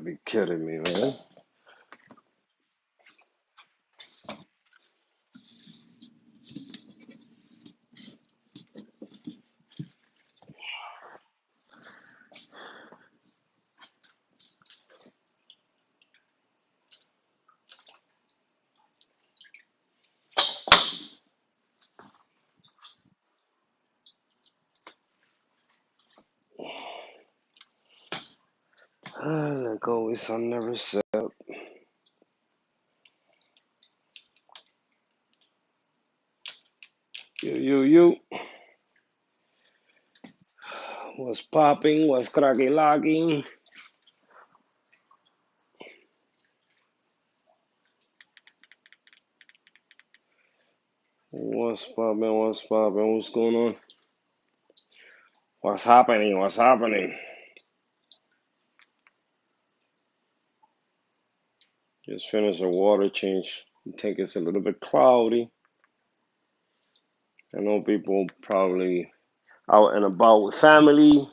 be kidding me, man. Like always, I never said. You. What's popping? What's cracky locking? What's popping? What's popping? What's going on? What's happening? What's happening? Just finished a water change. I think it's a little bit cloudy. I know people probably out and about with family.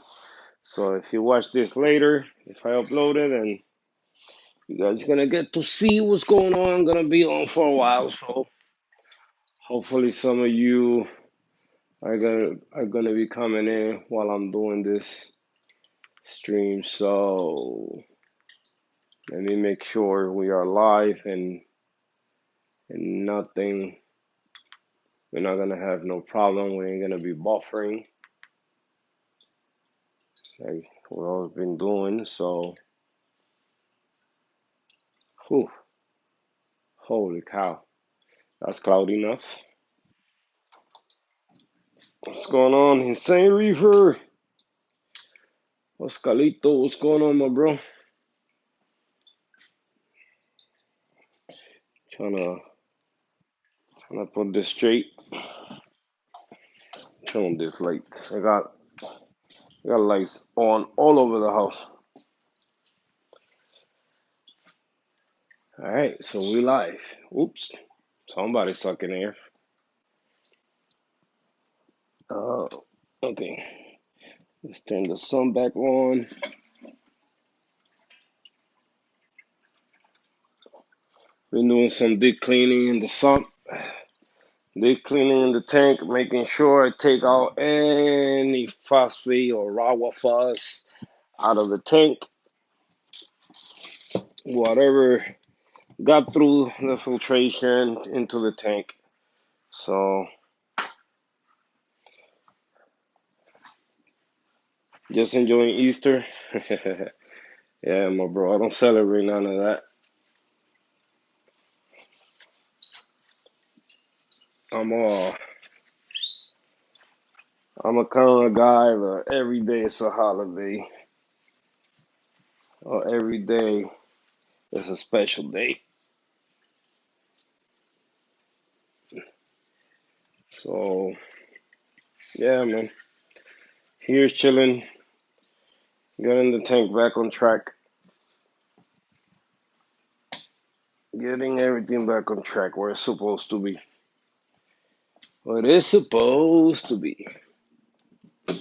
So if you watch this later, if I upload it, and you guys gonna get to see what's going on. I'm gonna be on for a while, so hopefully some of you are gonna be coming in while I'm doing this stream. So let me make sure we are live and nothing. We're not gonna have no problem. We ain't gonna be buffering like we've always been doing. So, whew, holy cow, that's cloudy enough. What's going on, Insane Reefer? What's Calito? What's going on, my bro? Trying to trying to put this straight. Turn on this lights. I got lights on all over the house. All right, so we live. Oops, somebody sucking air. Oh, okay. Let's turn the sun back on. Been doing some deep cleaning in the sump, deep cleaning in the tank, making sure I take out any phosphate or raw phos out of the tank. Whatever got through the filtration into the tank. So just enjoying Easter. Yeah, my bro. I don't celebrate none of that. I'm a I'm a kind of guy that every day is a holiday, or every day is a special day. So yeah, man. Here's chilling, getting the tank back on track, getting everything back on track where it's supposed to be. What it's supposed to be. Give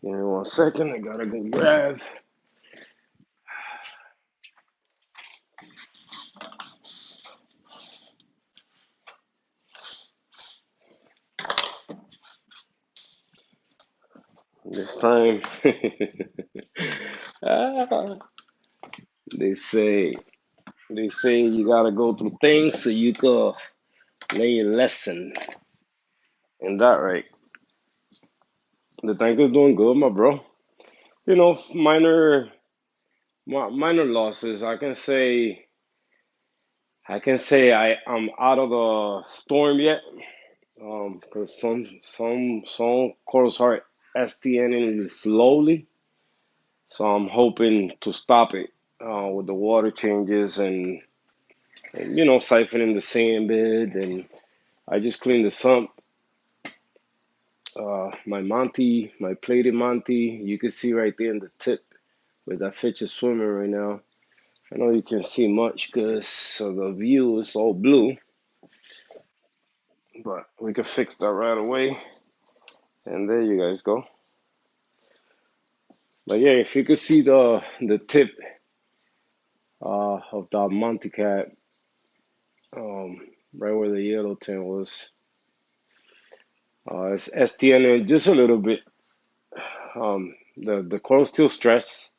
me 1 second. I gotta go grab. This time, ah, they say they say you gotta go through things so you can learn your lesson. And that right. The tank is doing good, my bro. You know, minor losses. I can say I'm out of the storm yet. Because some corals are STNing slowly, so I'm hoping to stop it with the water changes and siphoning the sand bed. And I just cleaned the sump. My plated Monty, you can see right there in the tip where that fish is swimming right now. I know you can see much because the view is all blue, but we can fix that right away. And there you guys go. But yeah, if you could see the tip of the Monty Cat, um, right where the yellow tin was, it's STN just a little bit. The coral's still stressed.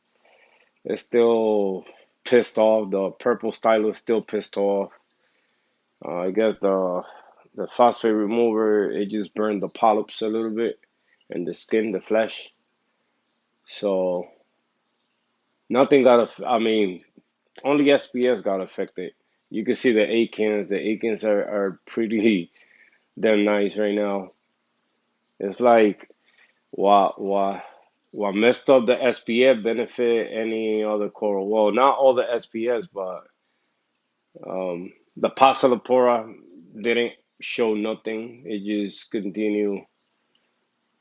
It's still pissed off. The purple stylus still pissed off. I got the phosphate remover. It just burned the polyps a little bit and the skin, the flesh. So nothing got. I mean, only SPS got affected. You can see the Akins. The Akins are pretty damn nice right now. It's like what messed up the SPF benefit any other coral. Well, not all the SPS, but the Passalapora didn't show nothing. It just continued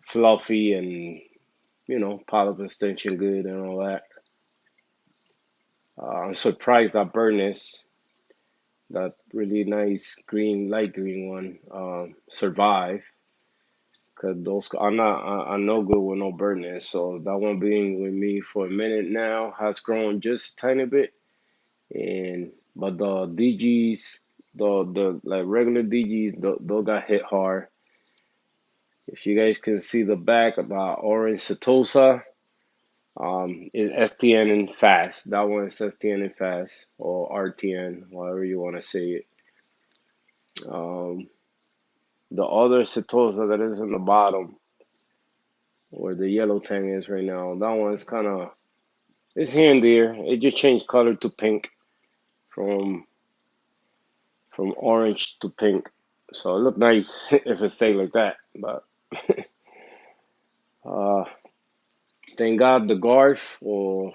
fluffy and polyp extension good and all that. I'm surprised that Burness, that really nice green, light green one, survived. Cause those I'm no good with no Burness. So that one being with me for a minute now has grown just a tiny bit. And but the DGs, the like regular DGs, those got hit hard. If you guys can see the back of the orange Setosa, is STN and fast. That one is STN and fast, or RTN, however you want to say it. Um, the other Setosa that is in the bottom, where the yellow tang is right now, that one is kind of, it's here and there. It just changed color to pink from orange to pink. So it look nice if it stayed like that. But uh, thank God the Garf or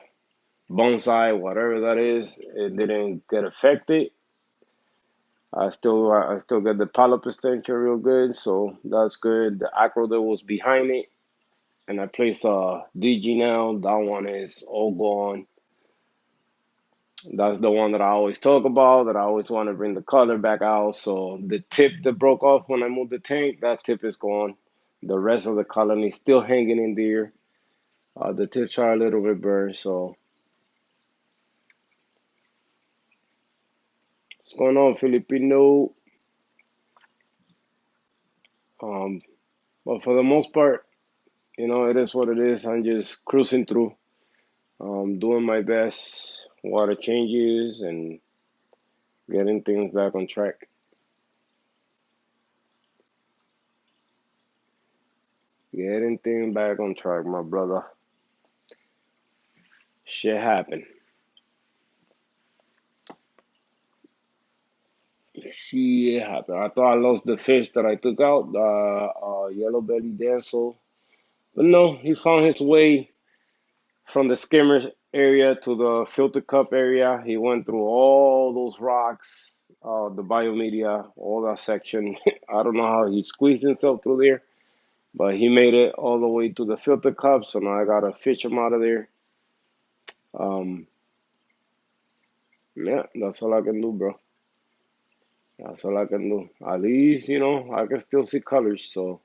bonsai, whatever that is, it didn't get affected. I still get the polyp extension real good, so that's good. The acro that was behind it, and I placed a DG now. That one is all gone. That's the one that I always talk about, that I always want to bring the color back out. So the tip that broke off when I moved the tank, that tip is gone. The rest of the colony is still hanging in there. The tips are a little bit burned. So what's going on, Filipino? Um, but for the most part, it is what it is. I'm just cruising through, doing my best, water changes, and getting things back on track. Getting things back on track, my brother. Shit happened. Shit happened. I thought I lost the fish that I took out, the yellow belly dancel. But no, he found his way from the skimmer area to the filter cup area. He went through all those rocks, the biomedia, all that section. I don't know how he squeezed himself through there, but he made it all the way to the filter cup. So now I gotta fish him out of there. Um, yeah, that's all I can do, bro. That's all I can do. At least, I can still see colors. So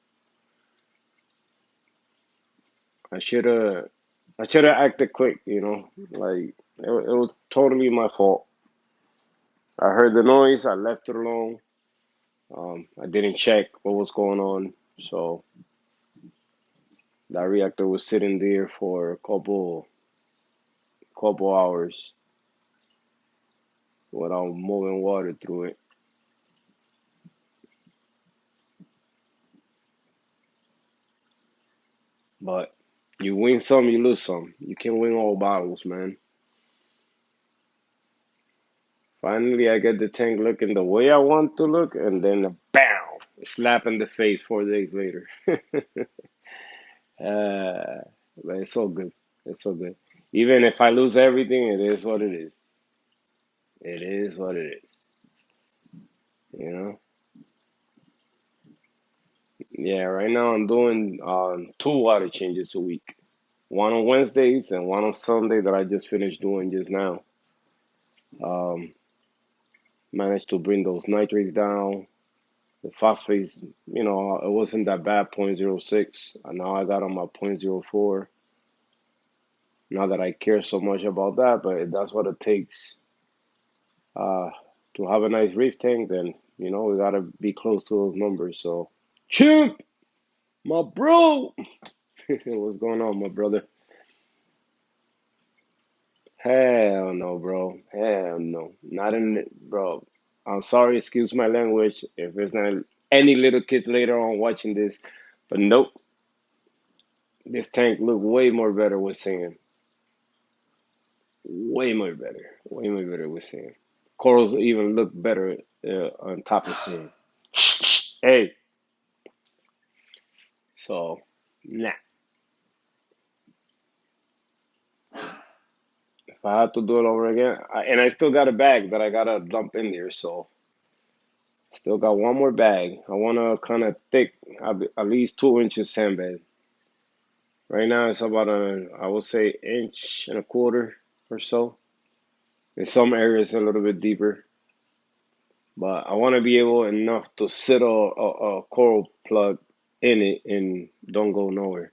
I should have, I should have acted quick. Like it was totally my fault. I heard the noise. I left it alone. I didn't check what was going on. So that reactor was sitting there for a couple hours without moving water through it. But you win some, you lose some. You can win all battles, man. Finally, I get the tank looking the way I want to look, and then bam, slap in the face 4 days later. But it's so good. It's so good. Even if I lose everything, it is what it is. It is what it is. You know? Yeah, right now I'm doing two water changes a week. One on Wednesdays and one on Sunday that I just finished doing just now. Um, Managed to bring those nitrates down. The phosphates, it wasn't that bad, 0.06. And now I got on my 0.04. Not that I care so much about that, but that's what it takes uh, to have a nice reef tank. Then we gotta be close to those numbers. So, Chimp, my bro, what's going on, my brother? Hell no, bro. Hell no. Not in bro. I'm sorry, excuse my language if there's not any little kid later on watching this. But nope, this tank look way more better with sand. Way more better. Way more better with sand. Corals even look better on top of sand. Hey, so nah. If I had to do it over again, and I still got a bag that I gotta dump in there, so still got one more bag. I want to kind of thick, at least 2 inches sandbag. Right now it's about I would say inch and a quarter or so. In some areas a little bit deeper, but I want to be able enough to sit a coral plug in it and don't go nowhere.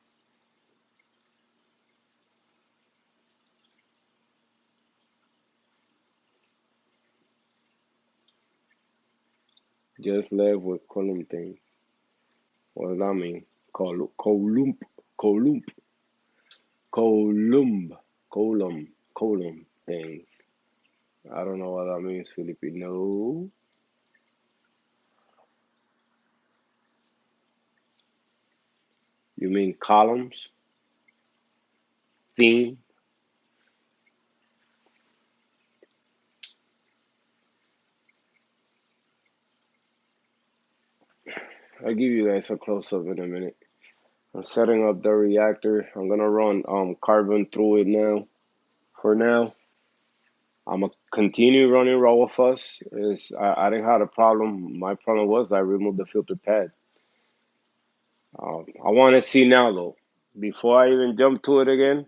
Just live with column things. What does that mean? Column, column, column, column things. I don't know what that means, Filipino. You mean columns, theme? I'll give you guys a close up in a minute. I'm setting up the reactor. I'm gonna run carbon through it now. For now, I'm gonna continue running raw fuzz. Is I didn't have a problem. My problem was I removed the filter pad. I want to see now though. Before I even jump to it again,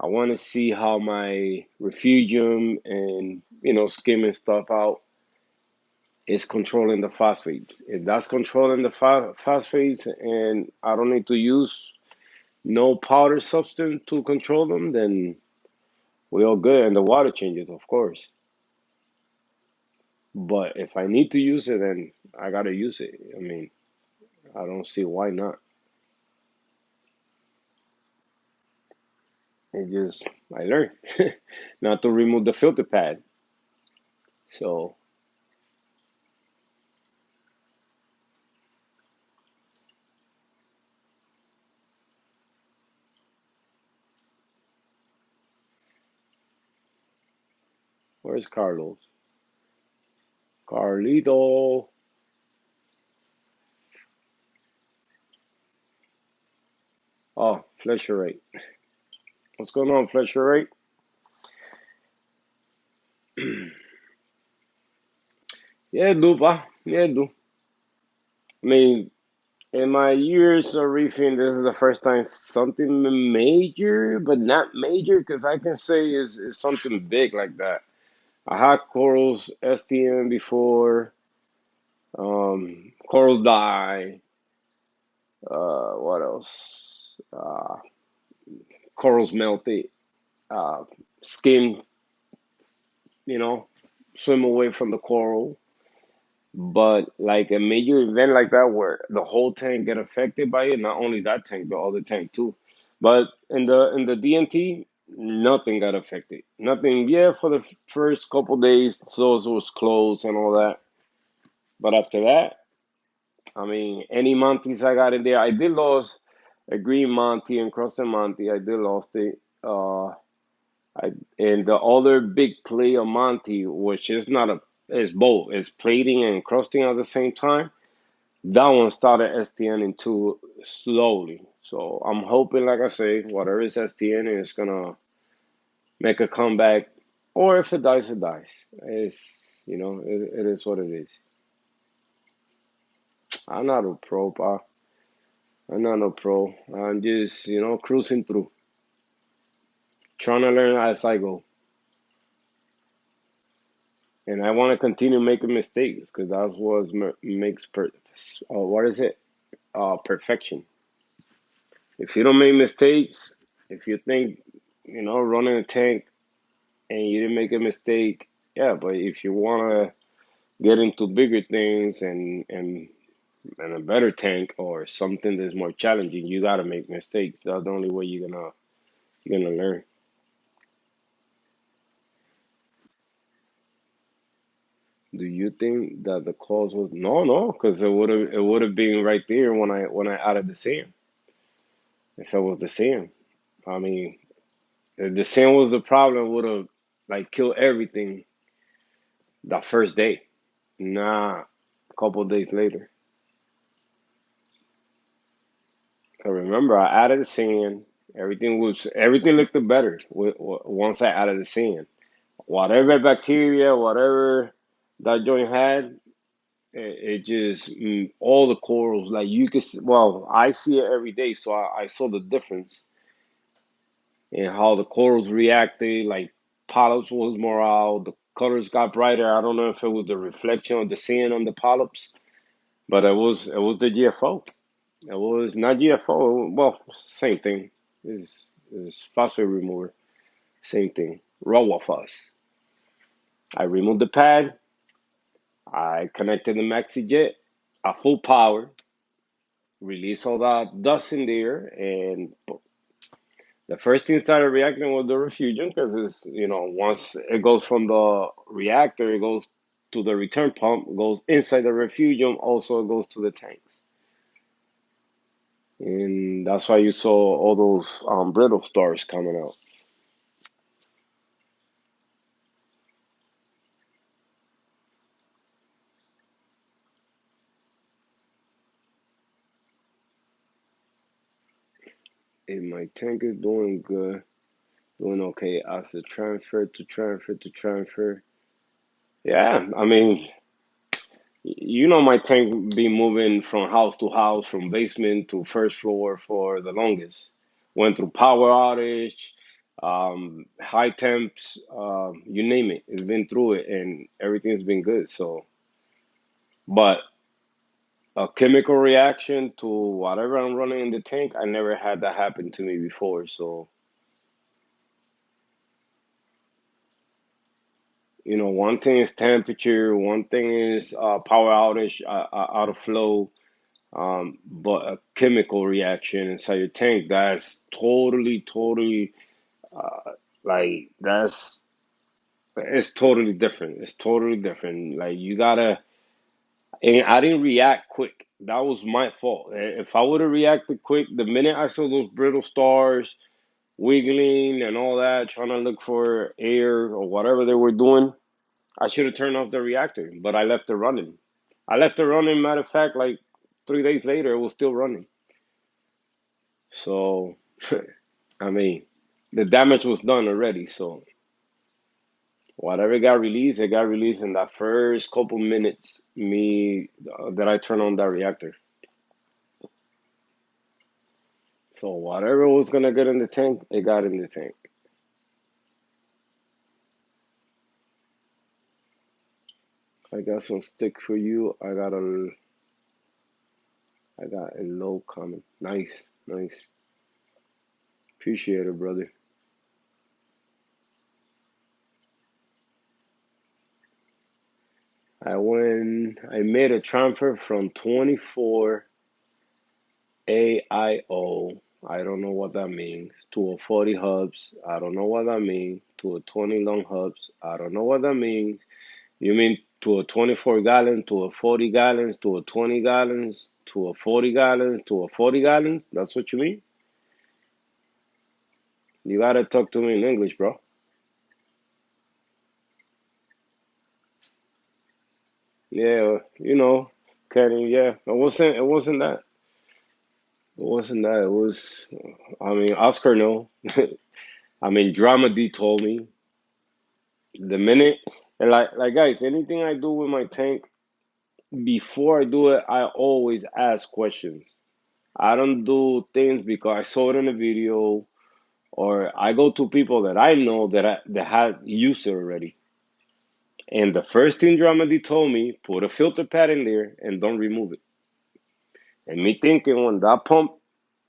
I want to see how my refugium and skimming stuff out is controlling the phosphates. If that's controlling the phosphates, and I don't need to use no powder substance to control them, then we all good. And the water changes, of course. But if I need to use it, then I gotta use it. I mean, I don't see why not. It just I learned not to remove the filter pad. So where's Carlos? Carlito. Oh, Fletcher rate. What's going on, Fletcher rate? Yeah, do, pa. Yeah, do. I mean, in my years of reefing, this is the first time something major, but not major, because I can say is something big like that. I had corals STM before. Corals die. What else? Corals melted. Uh, Skin, you know, swim away from the coral. But like a major event like that where the whole tank get affected by it, not only that tank, the other tank too. But in the DNT, nothing got affected. Nothing. Yeah, for the first couple days, those was closed and all that. But after that, I mean, any Monties I got in there, I did lose a green Monty and crusted Monty. I did lost it. I and the other big play of Monty, which is not a, is both, is plating and crusting at the same time. That one started STNing too slowly. So I'm hoping, like I say, whatever is STN is gonna make a comeback. Or if it dies, it dies. It is what it is. I'm not a pro, pa. I'm not no pro. I'm just, cruising through, trying to learn as I go. And I want to continue making mistakes because that's what makes what is it? Perfection. If you don't make mistakes, If you think, running a tank and you didn't make a mistake, yeah. But if you wanna get into bigger things and a better tank or something that's more challenging, you gotta make mistakes. That's the only way you're gonna learn. Do you think that the cause was no? Because it would have been right there when I added the sand. If it was the sand, I mean, if the sand was the problem, would have like killed everything that first day. Nah, a couple days later. I remember I added the sand. Everything looked better once I added the sand. Whatever bacteria, whatever that joint had, it just all the corals like you could well, I see it every day, so I saw the difference in how the corals reacted. Like polyps was more out, the colors got brighter. I don't know if it was the reflection of the sand on the polyps, but it was the GFO. It was not GFO. Well, same thing. Is phosphate remover. Same thing. Raw phos. I removed the pad. I connected the maxi jet at full power, release all that dust in there, and the first thing started reacting was the refugium because once it goes from the reactor, it goes to the return pump, goes inside the refugium, also it goes to the tanks, and that's why you saw all those brittle stars coming out. And my tank is doing good, doing okay. As the transfer. Yeah, I mean, my tank be moving from house to house, from basement to first floor for the longest. Went through power outage, high temps, you name it. It's been through it, and everything's been good. So, but a chemical reaction to whatever I'm running in the tank, I never had that happen to me before. So, one thing is temperature, one thing is power outage, out of flow. But a chemical reaction inside your tank, that's totally, like it's totally different. It's totally different. Like you gotta, and I didn't react quick. That was my fault. If I would have reacted quick, the minute I saw those brittle stars wiggling and all that, trying to look for air or whatever they were doing, I should have turned off the reactor. But I left it running. I left it running. Matter of fact, like 3 days later, it was still running. So, I mean, the damage was done already. So, whatever got released, it got released in that first couple minutes. That I turned on that reactor. So, whatever was gonna get in the tank, it got in the tank. I got some stick for you. I got a low comment. Nice, nice. Appreciate it, brother. I made a transfer from 24 AIO. I don't know what that means. To a 40 hubs. I don't know what that means. To a 20 long hubs. I don't know what that means. You mean to a 24 gallon, to a 40 gallons, to a 20 gallons, to a 40 gallons, to a 40 gallons? That's what you mean? You gotta talk to me in English, bro. Yeah, Kenny, yeah. It wasn't that. It wasn't that. It was I mean, Oscar no. I mean, Drama D told me the minute, and like guys, anything I do with my tank, before I do it, I always ask questions. I don't do things because I saw it in a video, or I go to people that I know that have used it already. And the first thing Dramedy told me, put a filter pad in there and don't remove it. And me thinking when that pump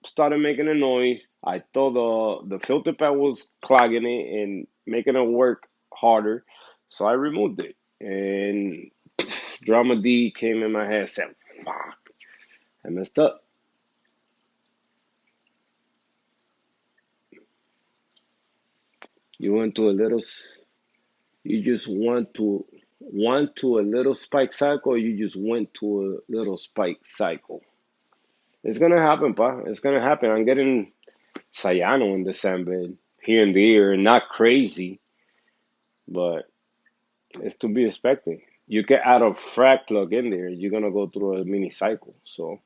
started making a noise. I thought the filter pad was clogging it and making it work harder, so I removed it. And drama D came in my head, said, "Fuck, I messed up." You went to a little, you just went to a little spike cycle, or you just went to a little spike cycle. It's gonna happen, pa. It's gonna happen. I'm getting Sayano in December, here and there, not crazy, but it's to be expected. You can add a frag plug in there, you're gonna go through a mini cycle. So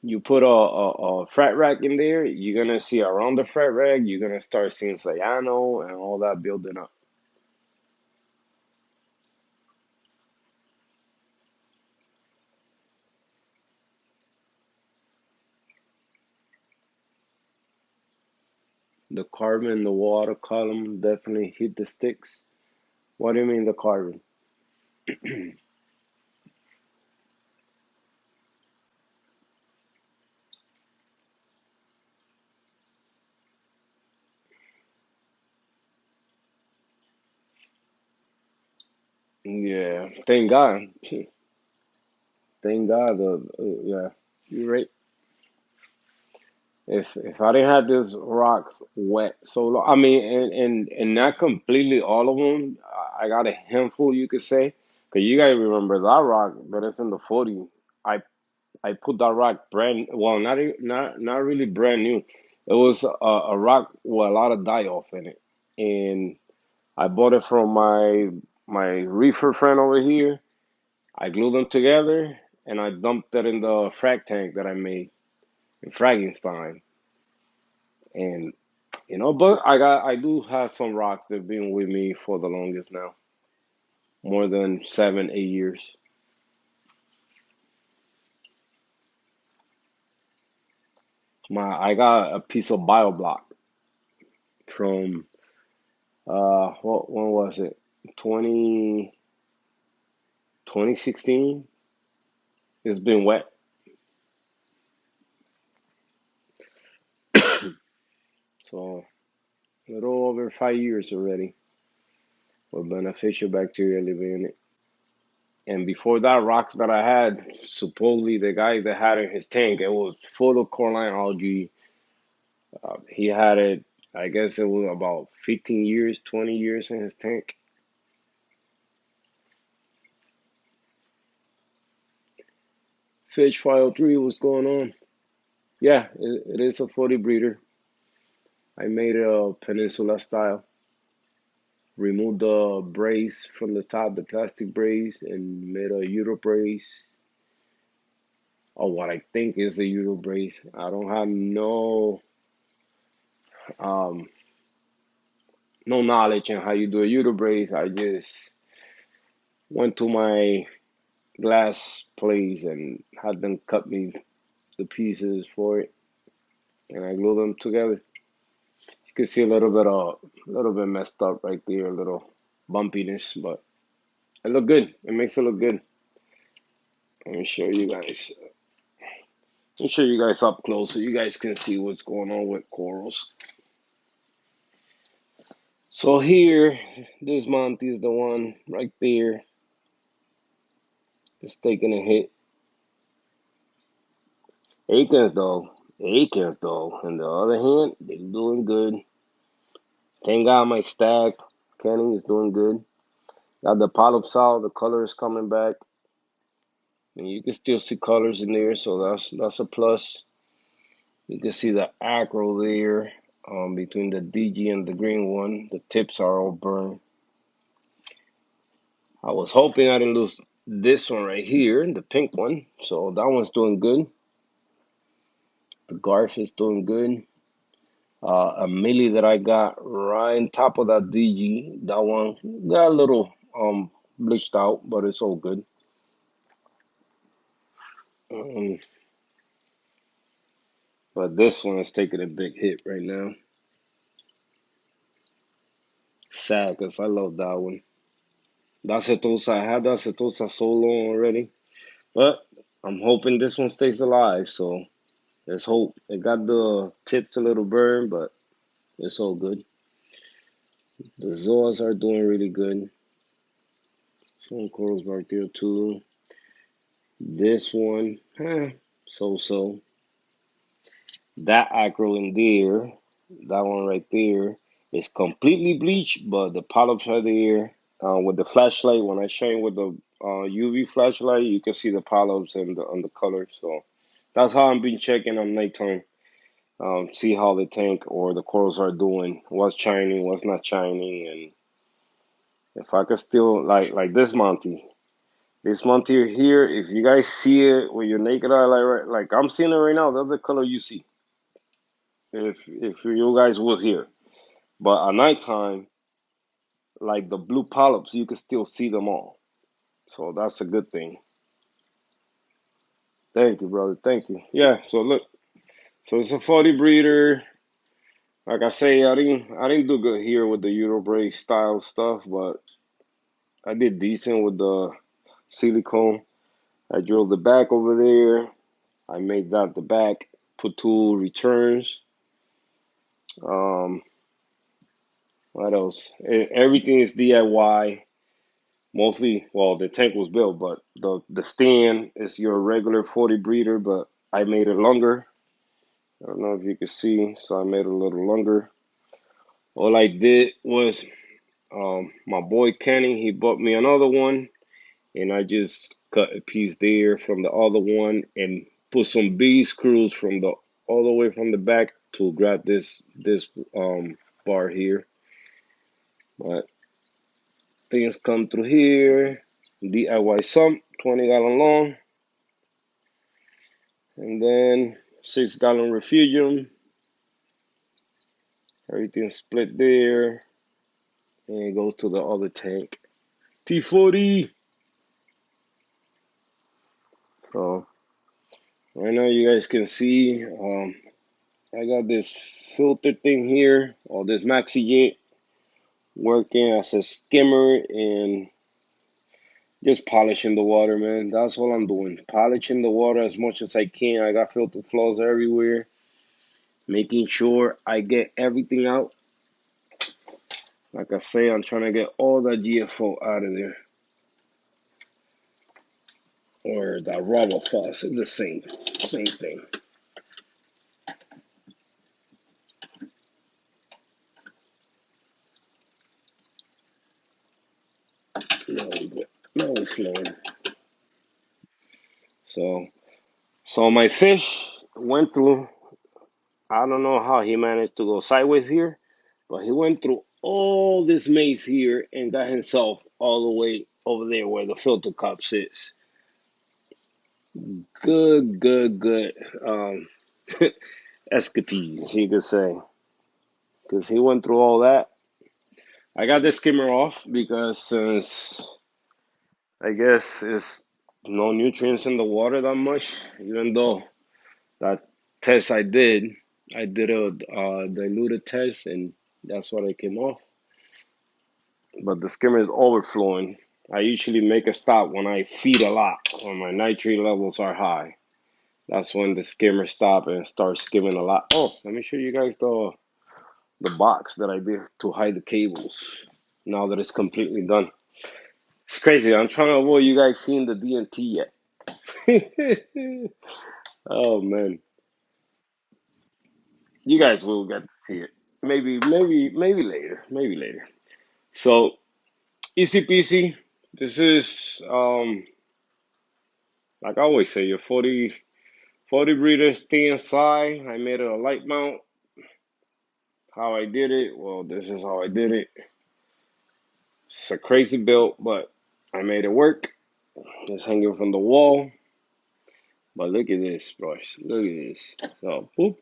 you put a frat rack in there, you're gonna see around the frat rack, you're gonna start seeing cyano and all that building up. The carbon in the water column definitely hit the sticks. What do you mean the carbon? Yeah, thank God. Thank God. Yeah, you're right. If I didn't have these rocks wet so long, I mean, and not completely all of them. I got a handful, you could say, because you gotta remember that rock that is in the 40. I I put that rock brand well, not really brand new. It was a rock with a lot of die off in it, and I bought it from my reefer friend over here. I glued them together and I dumped it in the frag tank that I made in Frankenstein. And but I do have some rocks that've been with me for the longest now, more than 7, 8 years. I got a piece of bio block from what when was it? 20 2016. It's been wet, so a little over 5 years already with beneficial bacteria living in it. And before that, rocks that I had, supposedly the guy that had in his tank, it was full of coralline algae. He had it, I guess it was about 15 years, 20 years in his tank. Fish file 3, what's going on? Yeah, it is a 40 breeder. I made it a peninsula style. Removed the brace from the top, the plastic brace, and made a Euro brace, or what I think is a Euro brace. I don't have um, no knowledge on how you do a Euro brace. I just went to my glass place and had them cut me the pieces for it, and I glue them together. You can see a little bit messed up right there, a little bumpiness, but it look good. It makes it look good. Let me show you guys. Let me show you guys up close so you guys can see what's going on with corals. So here, this Monty is the one right there. It's taking a hit. Akins though. On the other hand, they're doing good. Thank God my stack canning is doing good. Got the polyps out, the color is coming back. And you can still see colors in there, so that's a plus. You can see the acro there between the DG and the green one. The tips are all burned. I was hoping I didn't lose this one right here, the pink one. So that one's doing good. The Garf is doing good. A millie that I got right on top of that DG, that one got a little bleached out, but it's all good. Um, but this one is taking a big hit right now. Sad, because I love that one. That's acetosa. I had that acetosa so long already, but I'm hoping this one stays alive. So let's hope. It got the tips a little burned, but it's all good. The zoas are doing really good. Some corals back there too. This one, so. That acro in there, that one right there, is completely bleached, but the polyps are there. With the flashlight, when I shine with the UV flashlight, you can see the polyps and the color. So that's how I'm been checking on nighttime. See how the tank or the corals are doing, what's shining, what's not shining, and if I could still like this Monty. This Monty here, if you guys see it with your naked eye, like I'm seeing it right now, that's the color you see. If you guys was here. But at nighttime, like the blue polyps, you can still see them all. So that's a good thing. Thank you, brother. Thank you. Yeah, so look. So it's a 40 breeder. Like I say, I didn't do good here with the Eurobreak style stuff, but I did decent with the silicone. I drilled the back over there. I made that the back. Put two returns. Um, what else? Everything is DIY. Mostly, well, the tank was built, but the stand is your regular 40 breeder, but I made it longer. I don't know if you can see, so I made it a little longer. All I did was my boy Kenny, he bought me another one, and I just cut a piece there from the other one and put some B screws from the all the way from the back to grab this bar here. But things come through here. DIY sump, 20-gallon long. And then 6-gallon refugium. Everything split there. And it goes to the other tank. T40. So right now you guys can see I got this filter thing here, or this maxi jet working as a skimmer and just polishing the water, man. That's all I'm doing. Polishing the water as much as I can. I got filter flaws everywhere. Making sure I get everything out. Like I say, I'm trying to get all that GFO out of there. Or that rubber faucet, the same thing. Now we go. Now we're flowing. So my fish went through. I don't know how he managed to go sideways here, but he went through all this maze here and got himself all the way over there where the filter cup sits. Good escapees, you could say, because he went through all that. I got the skimmer off because since I guess it's no nutrients in the water that much, even though that test I did a diluted test and that's what I came off. But the skimmer is overflowing. I usually make a stop when I feed a lot, when my nitrate levels are high. That's when the skimmer stop and start skimming a lot. Oh, let me show you guys the box that I did to hide the cables. Now that it's completely done. It's crazy. I'm trying to avoid you guys seeing the DNT yet. Oh man, you guys will get to see it. Maybe later. Maybe later. So easy peasy. This is like I always say, your 40 breeder stay inside. I made it a light mount. How I did it? Well, this is how I did it. It's a crazy build, but I made it work. It's hanging from the wall. But look at this, bros. Look at this. So, boop.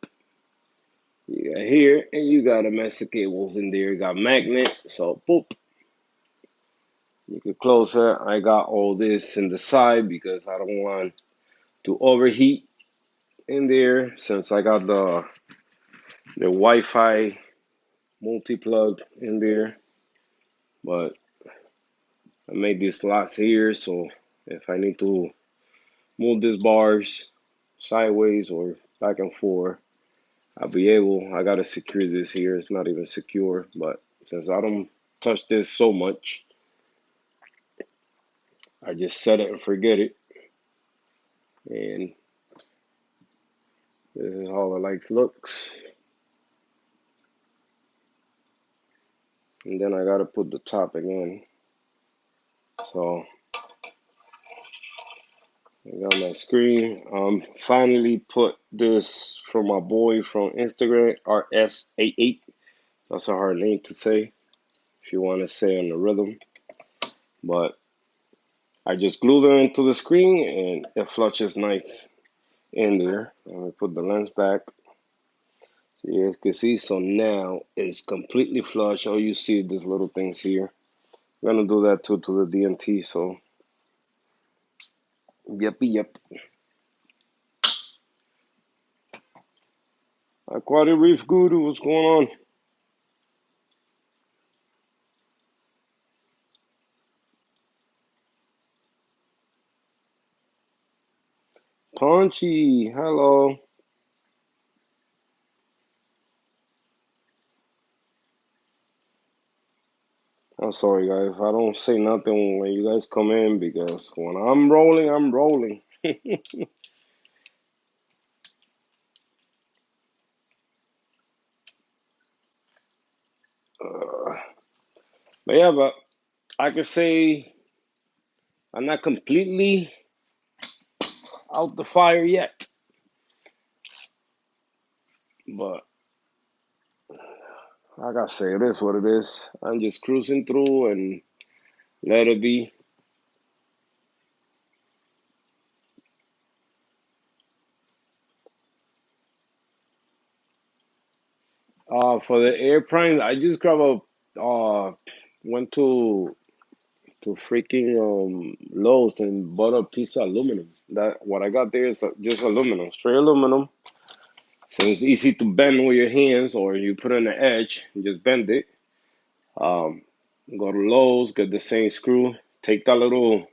You got here, and you got a mess of cables in there. You got magnet. So, boop. You can close it. I got all this in the side because I don't want to overheat in there since I got the Wi-Fi multi-plug in there. But I made these slots here, so if I need to move these bars sideways or back and forth, I'll be able. I gotta secure this here. It's not even secure, but since I don't touch this so much, I just set it and forget it. And this is how the lights looks. And then I gotta put the top again. So I got my screen. Finally put this from my boy from Instagram, RS88. That's a hard name to say if you want to say on the rhythm. But I just glue them into the screen and it flushes nice in there. I'm gonna put the lens back so you guys can see. So now it's completely flush. All you see is these little things here. I'm gonna do that too to the DMT. So yep. Aquatic Reef Guru, what's going on? Punchy, hello. I'm sorry, guys. I don't say nothing when you guys come in because when I'm rolling, I'm rolling. Uh, but yeah, but I could say I'm not completely out the fire yet. But like I say, it is what it is. I'm just cruising through and let it be. For the air prime, I just grab a went to freaking Lowe's and bought a piece of aluminum. That what I got there is just aluminum, straight aluminum. So it's easy to bend with your hands, or you put it on the edge and just bend it. Um, Go to Lowe's, get the same screw. Take that little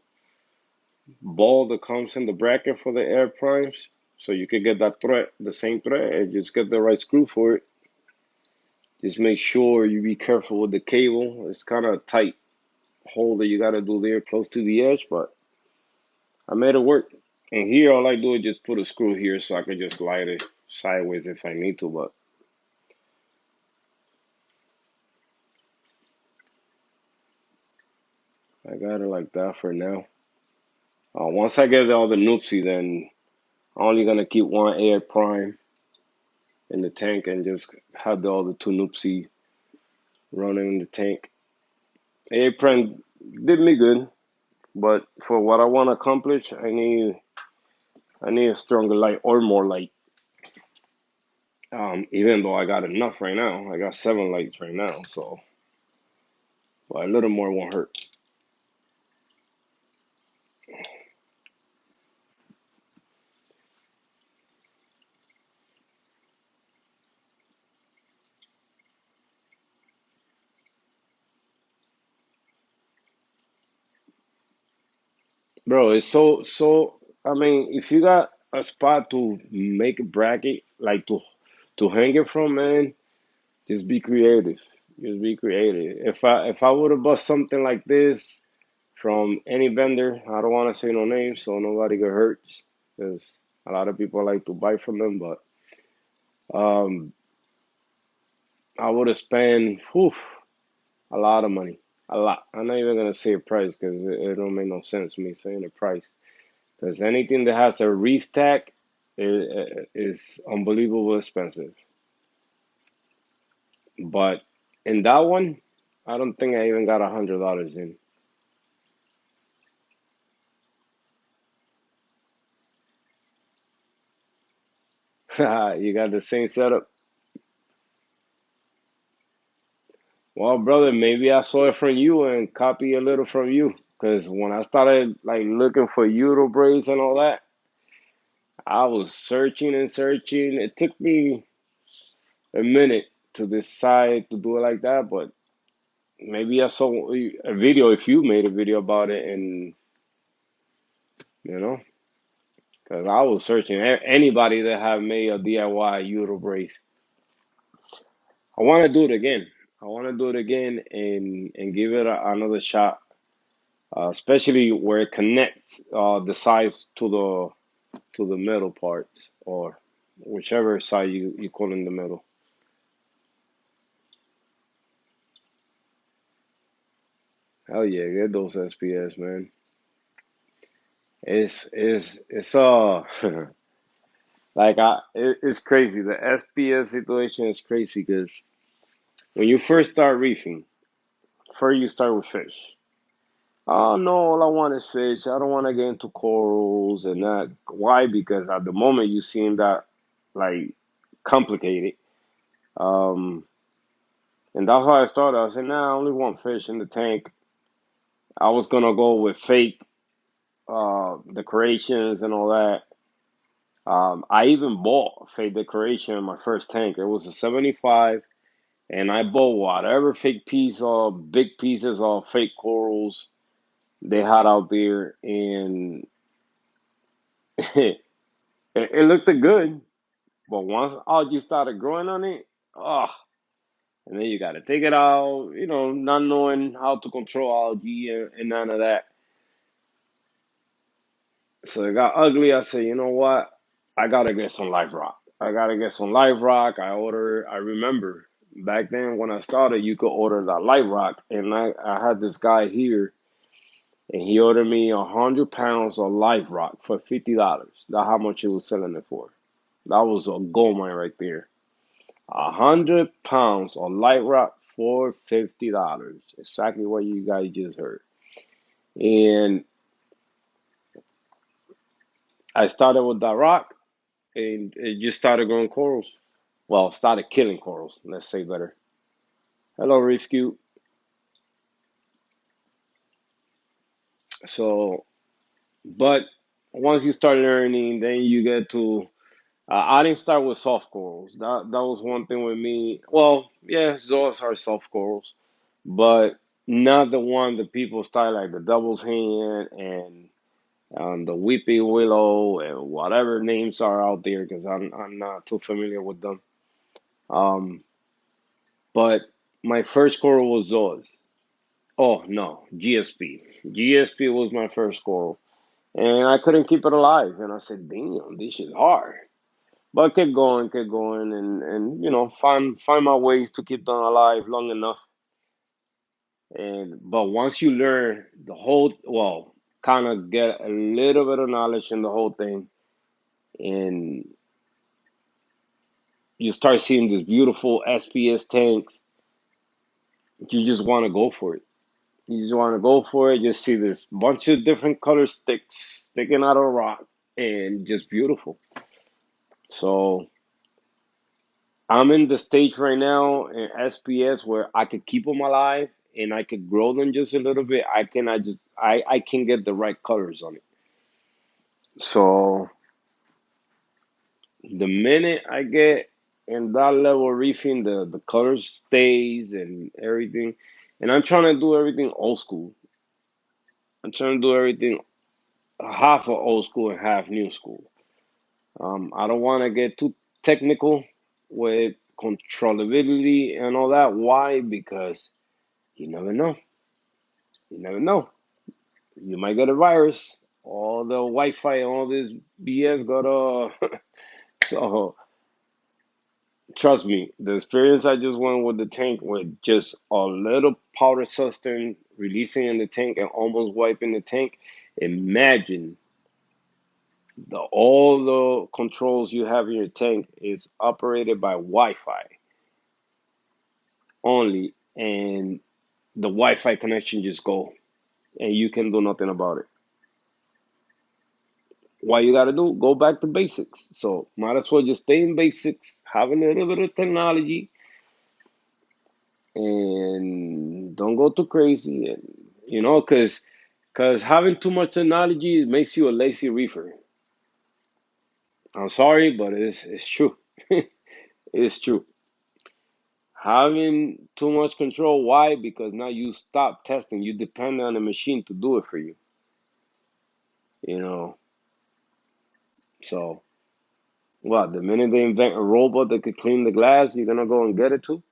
ball that comes in the bracket for the air primes, so you can get that thread, the same thread, and just get the right screw for it. Just make sure you be careful with the cable. It's kind of a tight hole that you got to do there close to the edge, but I made it work. And here, all I do is just put a screw here so I can just slide it sideways if I need to, but I got it like that for now. Once I get all the noopsy, then I'm only gonna keep one air prime in the tank and just have the other two noopsy running in the tank. Air prime did me good, but for what I want to accomplish, I need a stronger light or more light. Even though I got enough right now, I got 7 lights right now, so but a little more won't hurt. Bro, it's so. I mean, if you got a spot to make a bracket, like to hang it from, man, just be creative. Just be creative. If I would have bought something like this from any vendor, I don't want to say no names, so nobody get hurt, because a lot of people like to buy from them. But um, I would have spent a lot of money, a lot. I'm not even gonna say a price because it don't make no sense me saying a price. Because anything that has a reef tag is unbelievable expensive. But in that one, I don't think I even got $100 in. You got the same setup. Well, brother, maybe I saw it from you and copy a little from you. Because when I started like looking for Euro braids and all that, I was searching and searching. It took me a minute to decide to do it like that, but maybe I saw a video if you made a video about it, and you know, because I was searching anybody that have made a DIY Euro brace. I want to do it again. I want to do it again and give it another shot, especially where it connects the sides to the middle parts or whichever side you call in the middle. Hell yeah, get those SPS, man. It's like it's crazy. The SPS situation is crazy because when you first start reefing, first you start with fish. Oh no, all I want is fish. I don't want to get into corals and that. Why? Because at the moment you seem that like complicated. Um, and that's how I started. I said, nah, I only want fish in the tank. I was gonna go with fake decorations and all that. I even bought fake decoration in my first tank. It was a 75, and I bought whatever fake piece of big pieces of fake corals they had out there, and it looked good. But once algae started growing on it, oh, and then you got to take it out, not knowing how to control algae and none of that. So it got ugly. I said, you know what? I gotta get some live rock. I gotta get some live rock. I remember back then when I started, you could order that live rock, and I had this guy here, and he ordered me 100 pounds of live rock for $50. That's how much he was selling it for. That was a gold mine right there. 100 pounds of light rock for $50. Exactly what you guys just heard. And I started with that rock, and it just started growing corals. Well, started killing corals. Let's say better. Hello, Reef Cube. So, but once you start learning, then you get to. I didn't start with soft corals. That was one thing with me. Well, yes, those are soft corals, but not the one that people start like the devil's hand and the weeping willow and whatever names are out there because I'm not too familiar with them. Um, but my first coral was those. Oh no, GSP. GSP was my first coral, and I couldn't keep it alive. And I said, "Damn, this is hard." But I kept going, and find my ways to keep them alive long enough. And but once you learn the whole, well, kind of get a little bit of knowledge in the whole thing, and you start seeing these beautiful SPS tanks, you just want to go for it. You just want to go for it. Just see this bunch of different color sticks sticking out of rock, and just beautiful. So I'm in the stage right now in SPS where I could keep them alive and I could grow them just a little bit. I can get the right colors on it. So the minute I get in that level of reefing, the color stays and everything. And I'm trying to do everything old school. I'm trying to do everything half of old school and half new school. I don't want to get too technical with controllability and all that. Why? Because you never know. You never know. You might get a virus. All the Wi-Fi and all this BS got so trust me, the experience I just went with the tank with just a little powder cistern releasing in the tank and almost wiping the tank. Imagine the all the controls you have in your tank is operated by Wi-Fi only, and the Wi-Fi connection just go, and you can do nothing about it. What you gotta do, go back to basics. So might as well just stay in basics, have a little bit of technology, and don't go too crazy. And because having too much technology makes you a lazy reefer. I'm sorry, but it's true. It's true. Having too much control. Why? Because now you stop testing. You depend on the machine to do it for you. You know. So what? The minute they invent a robot that could clean the glass, you're gonna go and get it too?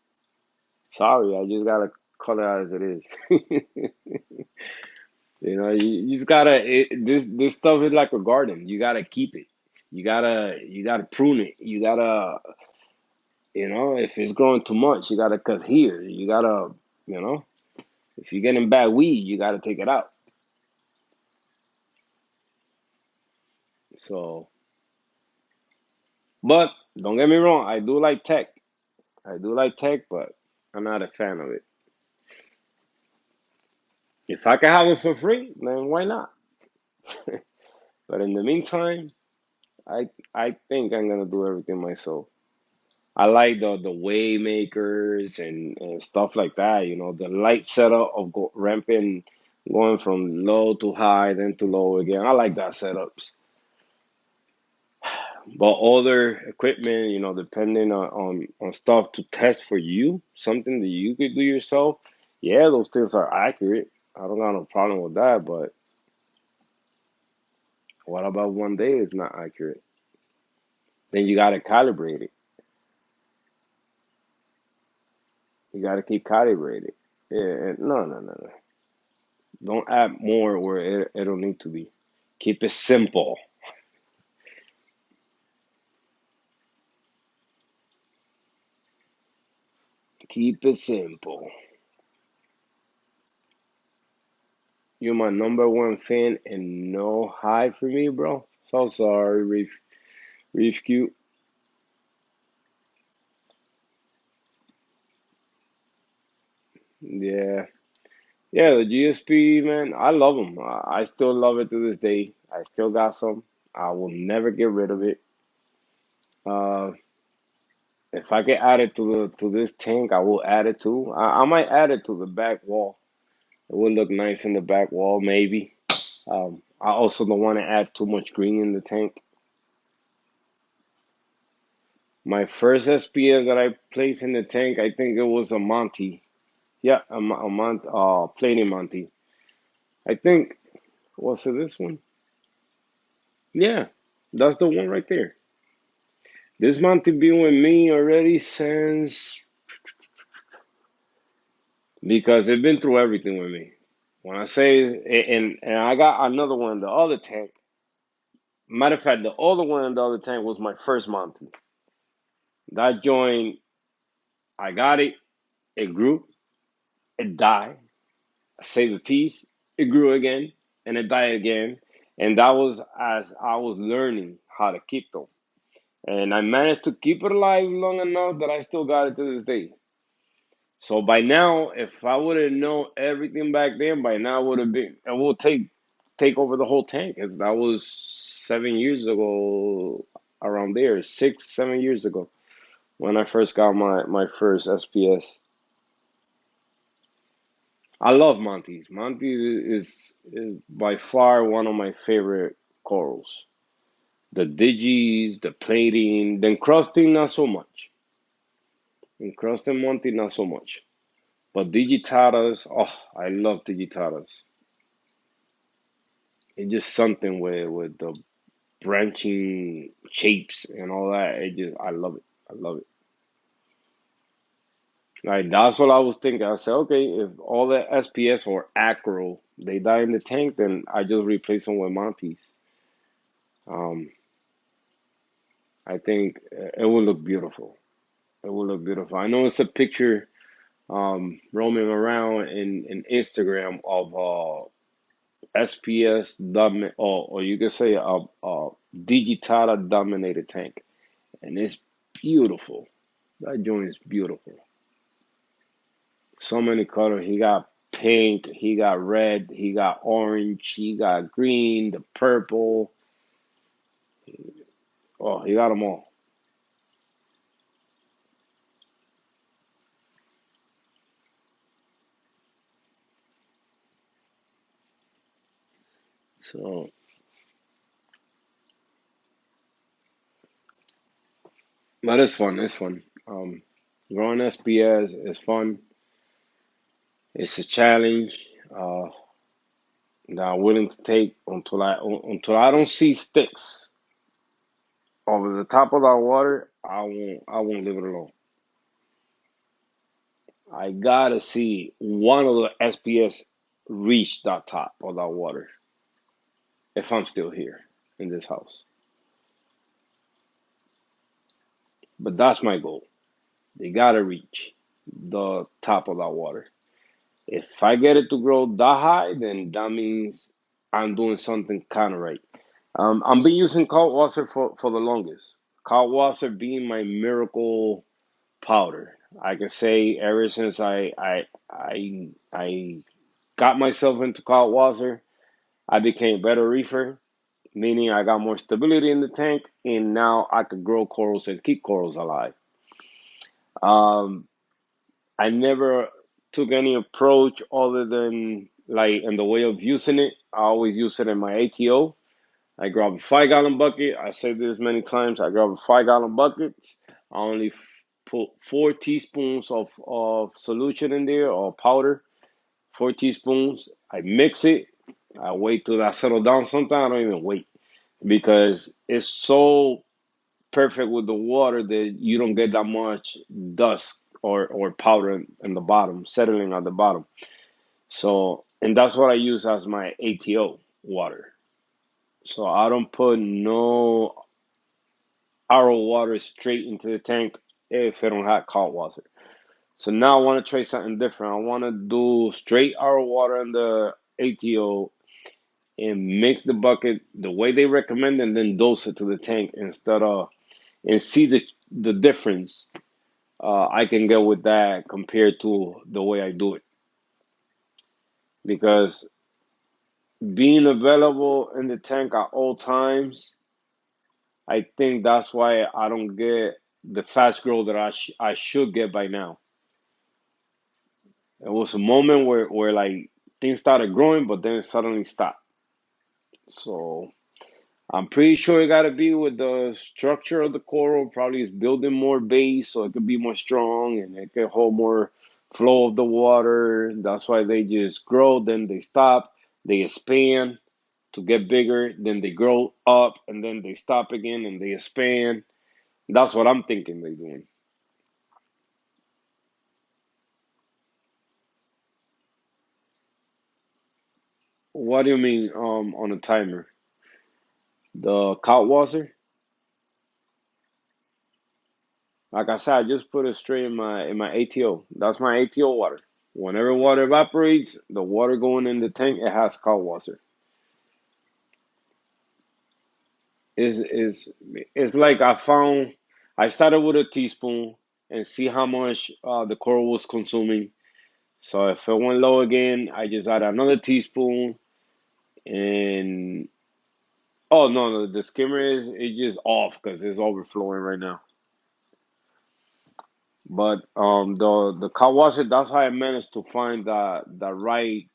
Sorry, I just gotta call it out as it is. You just gotta this stuff is like a garden. You gotta keep it. You gotta prune it. If it's growing too much, you gotta cut here. You know, if you're getting bad weed, you gotta take it out. So, but don't get me wrong, I do like tech. I do like tech, but I'm not a fan of it. If I can have it for free, then why not? But in the meantime, I think I'm gonna do everything myself. I like the way makers and stuff like that. The light setup of ramping, going from low to high, then to low again. I like that setups. But other equipment, depending on stuff to test for you, something that you could do yourself. Yeah, those things are accurate. I don't got no problem with that. But what about one day it's not accurate? Then you gotta calibrate it. You gotta keep calibrated. Yeah, no, no, no, no. Don't add more where it don't need to be. Keep it simple. Keep it simple. You're my number one fan and no hi for me, bro. So sorry, Reef cute. Yeah. Yeah, the GSP, man, I love them. I still love it to this day. I still got some. I will never get rid of it. Uh, if I can add it to this tank, I will add it too. I might add it to the back wall. It would look nice in the back wall, maybe. I also don't want to add too much green in the tank. My first SPS that I placed in the tank, I think it was a Monty. Yeah, plating Monty. I think, was it this one? Yeah, that's the one right there. This Monty been with me already since, because they've been through everything with me. When I say, and I got another one in the other tank. Matter of fact, the other one in the other tank was my first Monty. That joint, I got it. It grew. It died. I saved a piece. It grew again, and it died again. And that was as I was learning how to keep them. And I managed to keep it alive long enough that I still got it to this day. So by now, if I would have known everything back then, by now would have been, and we'll take over the whole tank. 'Cause that was 7 years ago, around there, 6, 7 years ago, when I first got my first SPS. I love Monty's. Monty's is by far one of my favorite corals. The digis, the plating, the encrusting, not so much. Encrusting Monty, not so much. But digitadas, oh, I love digitadas. It's just something with the branching shapes and all that. I love it. I love it. Like that's what I was thinking. I said, okay, if all the SPS or acro they die in the tank, then I just replace them with Monty's. Um, I think it will look beautiful. It will look beautiful. I know it's a picture roaming around in Instagram of SPS or you could say a Digitata dominated tank, and it's beautiful. That joint is beautiful. So many colors. He got pink, he got red, he got orange, he got green, the purple. Oh, he got them all. So, but it's fun. It's fun. Growing SPS is fun. It's a challenge that I'm willing to take until I don't see sticks over the top of that water. I won't leave it alone. I gotta see one of the SPS reach that top of that water if I'm still here in this house. But that's my goal. They gotta reach the top of that water. If I get it to grow that high, then that means I'm doing something kind of right. I've been using Kaltwasser for the longest. Kaltwasser being my miracle powder. I can say ever since I got myself into Kaltwasser, I became a better reefer, meaning I got more stability in the tank, and now I could grow corals and keep corals alive. Um, I never took any approach other than like in the way of using it. I always use it in my ATO. I grab a 5 gallon bucket. I said this many times. I grab a 5 gallon bucket. I only put 4 teaspoons of solution in there or powder. 4 teaspoons. I mix it. I wait till that settle down. Sometimes I don't even wait because it's so perfect with the water that you don't get that much dust or powder in the bottom, settling at the bottom. So, and that's what I use as my ATO water. So I don't put no RO water straight into the tank if I don't have cold water. So now I want to try something different. I want to do straight RO water in the ATO and mix the bucket the way they recommend and then dose it to the tank instead of and see the difference I can get with that compared to the way I do it. Because being available in the tank at all times, I think that's why I don't get the fast growth that I should get by now. It was a moment where like things started growing, but then it suddenly stopped. So I'm pretty sure it got to be with the structure of the coral. Probably is building more base so it could be more strong and it can hold more flow of the water. That's why they just grow, then they stop, they expand to get bigger, then they grow up, and then they stop again and they expand. That's what I'm thinking they're doing. What do you mean on a timer? The Kaltwasser? Like I said, I just put it straight in my ATO. That's my ATO water. Whenever water evaporates, the water going in the tank, it has Kaltwasser. Is it's like I started with a teaspoon and see how much the coral was consuming. So if it went low again, I just add another teaspoon and oh no, the skimmer is it's just off because it's overflowing right now. But the car washer, that's how I managed to find the right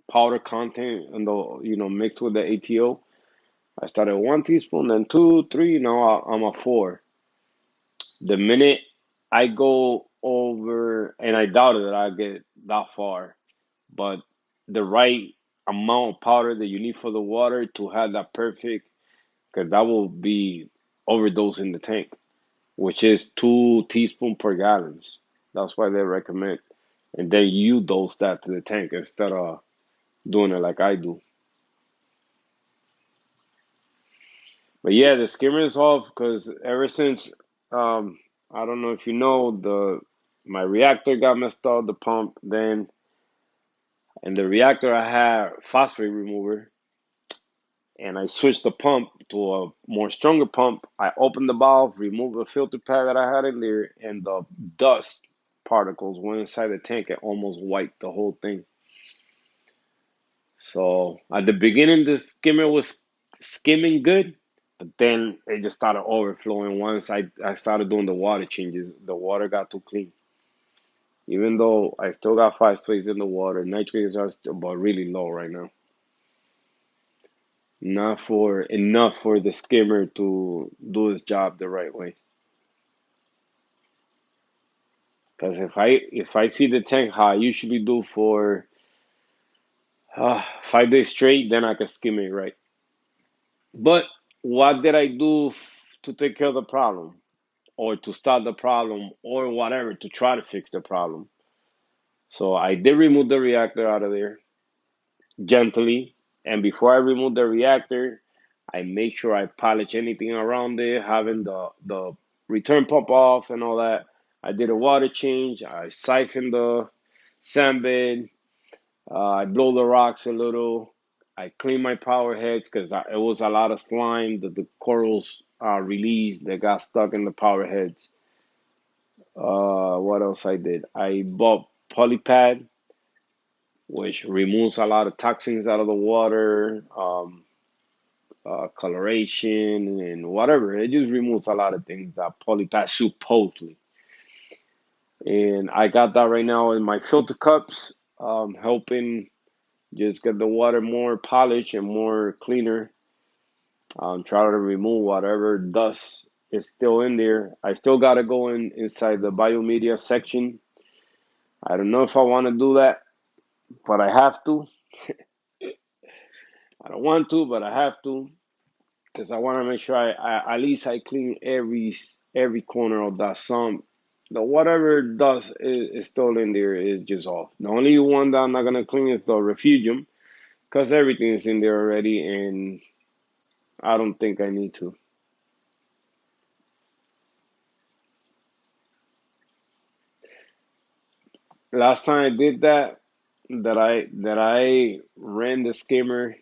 powder content and the mixed with the ATO. I started 1 teaspoon, then two, three. Now I'm at four. The minute I go over, and I doubted that I get that far, but the right amount of powder that you need for the water to have that perfect, because that will be overdosing the tank, which is 2 teaspoons per gallon. That's why they recommend. And then you dose that to the tank instead of doing it like I do. But yeah, the skimmer is off because ever since I don't know if you know my reactor got messed up, the pump then, and the reactor I had phosphate remover, and I switched the pump to a more stronger pump. I opened the valve, removed the filter pad that I had in there, and the dust particles went inside the tank and almost wiped the whole thing. So at the beginning, the skimmer was skimming good, but then it just started overflowing once I started doing the water changes. The water got too clean. Even though I still got phosphates in the water, nitrates are still but really low right now. Not for enough for the skimmer to do its job the right way. Because if I feed the tank how I usually do for 5 days straight, then I can skim it right. But what did I do to take care of the problem, or to stop the problem, or whatever to try to fix the problem? So I did remove the reactor out of there gently, and before I remove the reactor, I make sure I polish anything around it, having the return pump off and all that. I did a water change. I siphoned the sand bed. I blow the rocks a little. I clean my power heads because it was a lot of slime that the corals released that got stuck in the power heads. What else I did? I bought polypad, which removes a lot of toxins out of the water, coloration and whatever. It just removes a lot of things that polypad supposedly. And I got that right now in my filter cups, helping just get the water more polished and more cleaner. Try to remove whatever dust is still in there. I still gotta go inside the biomedia section. I don't know if I want to do that, but I have to. I don't want to, but I have to because I want to make sure I at least I clean every corner of that sump. The whatever dust is still in there is just off. The only one that I'm not gonna clean is the refugium because everything is in there already, and I don't think I need to. Last time I did that I ran the skimmer,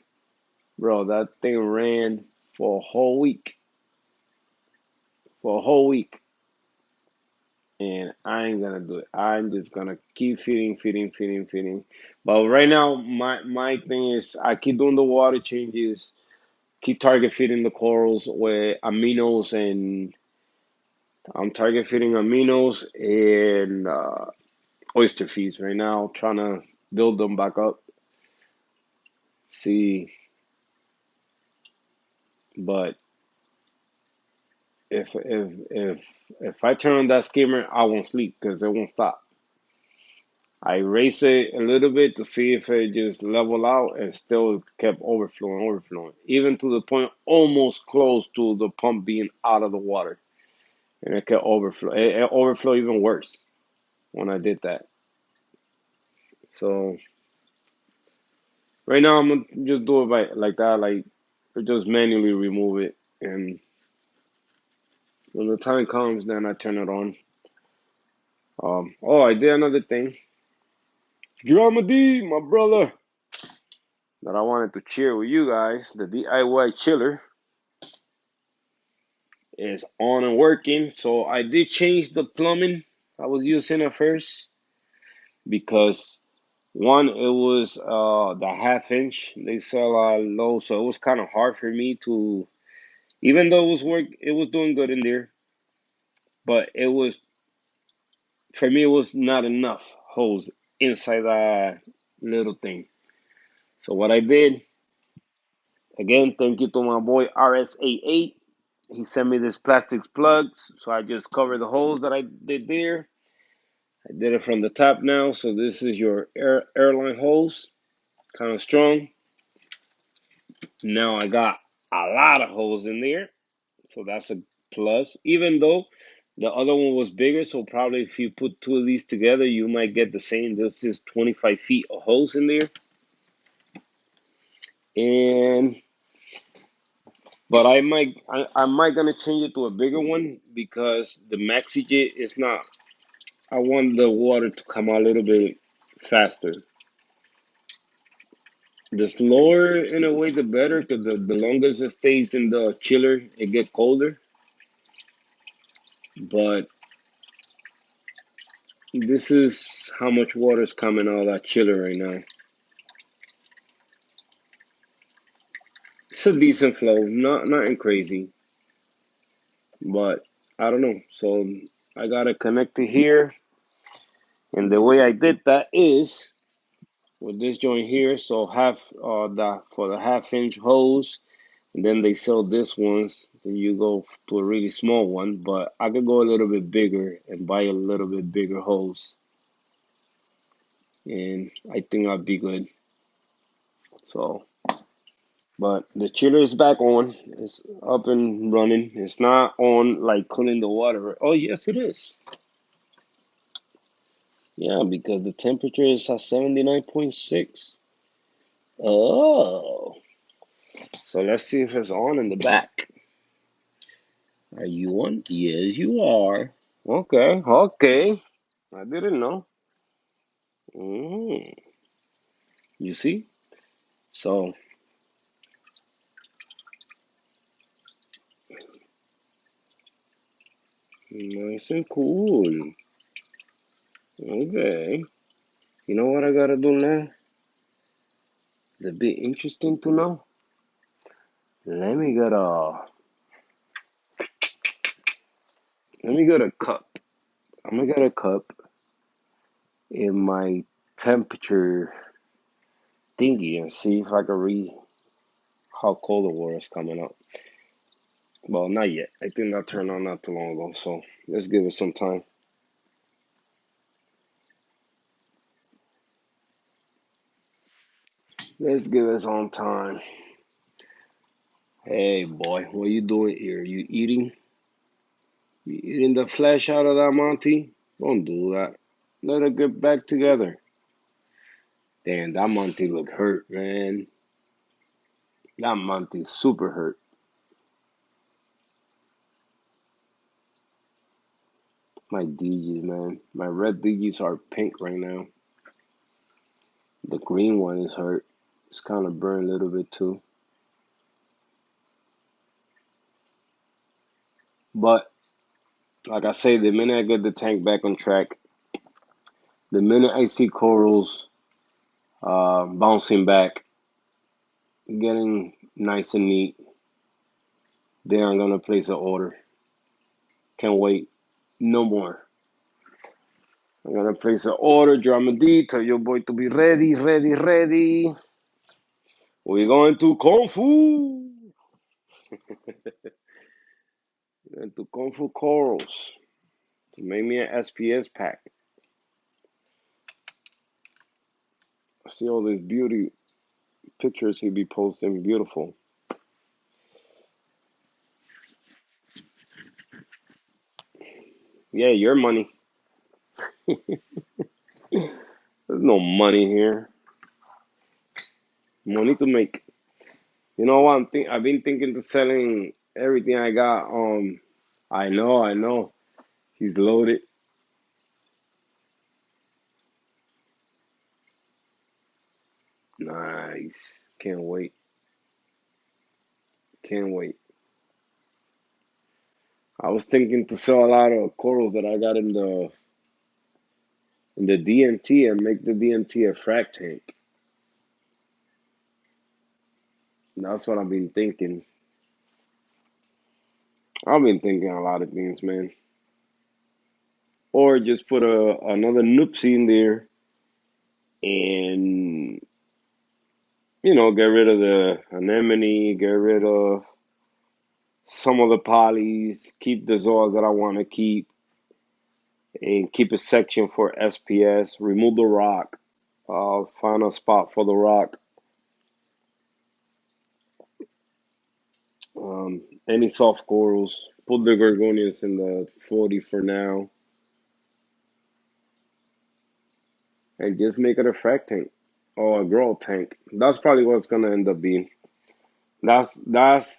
bro. That thing ran for a whole week, for a whole week, and I ain't gonna do it. I'm just gonna keep feeding, feeding, feeding, feeding. But right now, my thing is I keep doing the water changes, keep target feeding the corals with aminos, and I'm target feeding aminos and oyster feeds right now, trying to build them back up. See, but if I turn on that skimmer, I won't sleep because it won't stop. I raise it a little bit to see if it just level out, and still kept overflowing, overflowing, even to the point almost close to the pump being out of the water, and it kept overflow. It overflow even worse when I did that. So right now I'm gonna just do it like that, like just manually remove it, and when the time comes, then I turn it on. Oh, I did another thing. Drama D, my brother, that I wanted to share with you guys. The DIY chiller is on and working. So I did change the plumbing I was using at first because one, it was the half inch they sell low, so it was kind of hard for me to, even though it was doing good in there, but it was, for me, it was not enough holes inside that little thing. So what I did, again, thank you to my boy RS88. He sent me this plastics plugs, so I just covered the holes that I did there. I did it from the top now, so this is your airline hose, kind of strong. Now I got a lot of holes in there, so that's a plus. Even though the other one was bigger, so probably if you put two of these together, you might get the same. This is 25 feet of hose in there, and but I might gonna change it to a bigger one because the maxi jet is not. I want the water to come out a little bit faster. The slower in a way, the better, because the longest it stays in the chiller, it get colder. But this is how much water is coming out of that chiller right now. It's a decent flow, not nothing crazy, but I don't know. So I got it connected here, and the way I did that is with this joint here. So half the for the half inch hose, And then they sell this ones, then you go to a really small one, but I could go a little bit bigger and buy a little bit bigger hose, and I think I'd be good. So, but the chiller is back on. It's up and running. It's not on like cooling the water. Oh, yes, it is. Yeah, because the temperature is at 79.6. Oh, so let's see if it's on in the back. Are you on? Yes, you are. Okay, okay. I didn't know. Mm, you see? So, nice and cool. Okay. You know what I gotta do now? It'd be interesting to know. Let me get a let me get a cup. I'm gonna get a cup in my temperature thingy and see if I can read how cold the water is coming up. Well, not yet. I think that turned on not too long ago, so let's give it some time. Let's give it some time. Hey boy, what you doing here? You eating? You eating the flesh out of that Monty? Don't do that. Let it get back together. Damn, that Monty look hurt, man. That Monty's super hurt. My DGs, man. My red DGs are pink right now. The green one is hurt. It's kind of burned a little bit too. But like I say, the minute I get the tank back on track, the minute I see corals bouncing back, getting nice and neat, then I'm gonna place an order. Can't wait no more. I'm gonna place an order, Drama D, tell your boy to be ready, ready, ready. We're going to Kung Fu. We're going to Kung Fu Corals. Make me an SPS pack. I see all these beauty pictures he be posting. Beautiful. Yeah, your money. There's no money here. Money to make. You know what? I've been thinking to selling everything I got. I know, I know. He's loaded. Nice. Can't wait. Can't wait. I was thinking to sell a lot of corals that I got in the DMT and make the DMT a frac tank. That's what I've been thinking. I've been thinking a lot of things, man. Or just put another Noopsy in there and get rid of the anemone, get rid of some of the polys, keep the zoas that I want to keep, and keep a section for SPS. Remove the rock. Find a spot for the rock. Any soft corals. Put the gorgonias in the 40 for now, and just make it a frac tank or a grow tank. That's probably what's gonna end up being. That's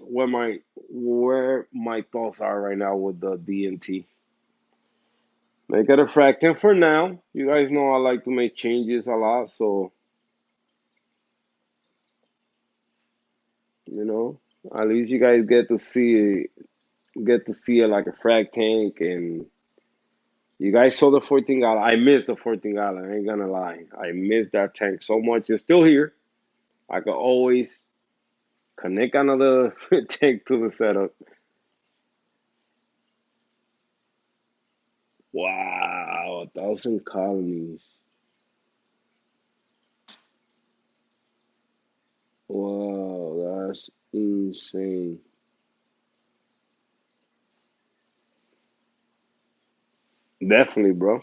where my thoughts are right now with the DNT. Make it a frac tank for now. You guys know I like to make changes a lot, so you know at least you guys get to see it like a frac tank. And you guys saw the 14 gallon. I missed the 14 gallon. I ain't gonna lie. I missed that tank so much. It's still here. I could always connect another tank to the setup. Wow, 1,000 colonies. Wow, that's Insane. Definitely, bro.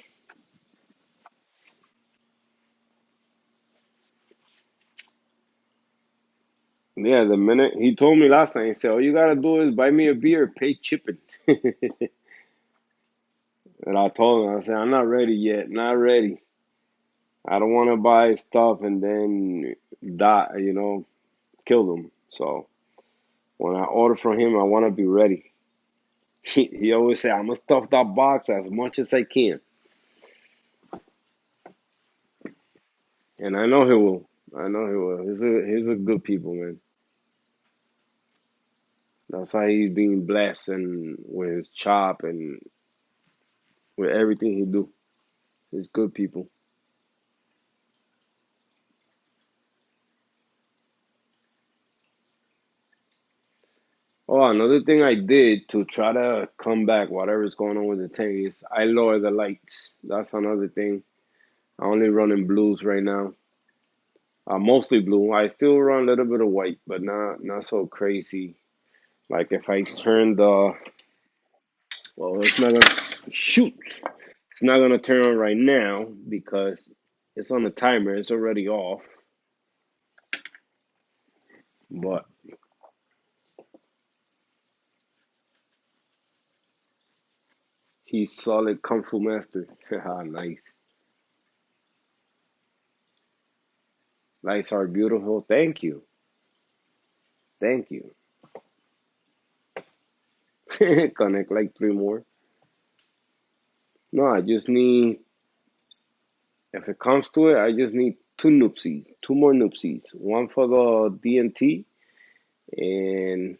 Yeah, the minute he told me last night, he said, "All you gotta do is buy me a beer, pay chipping." And I told him, I said, "I'm not ready yet. Not ready. I don't want to buy stuff and then die. Kill them." So when I order from him, I want to be ready. He always say, "I'm gonna stuff that box as much as I can," and I know he will. I know he will. He's a good people, man. That's why he's being blessed and with his chop and with everything he do. He's good people. Oh, another thing I did to try to combat whatever's going on with the tank is I lower the lights. That's another thing. I only run in blues right now. Mostly blue. I still run a little bit of white, but not so crazy. Like if I turn the well, it's not gonna shoot. It's not gonna turn on right now because it's on the timer. It's already off. But he's solid kung fu master. Nice. Lights are beautiful. Thank you. Thank you. Connect like three more. No, I just need, if it comes to it, I just need two more noopsies. One for the DNT and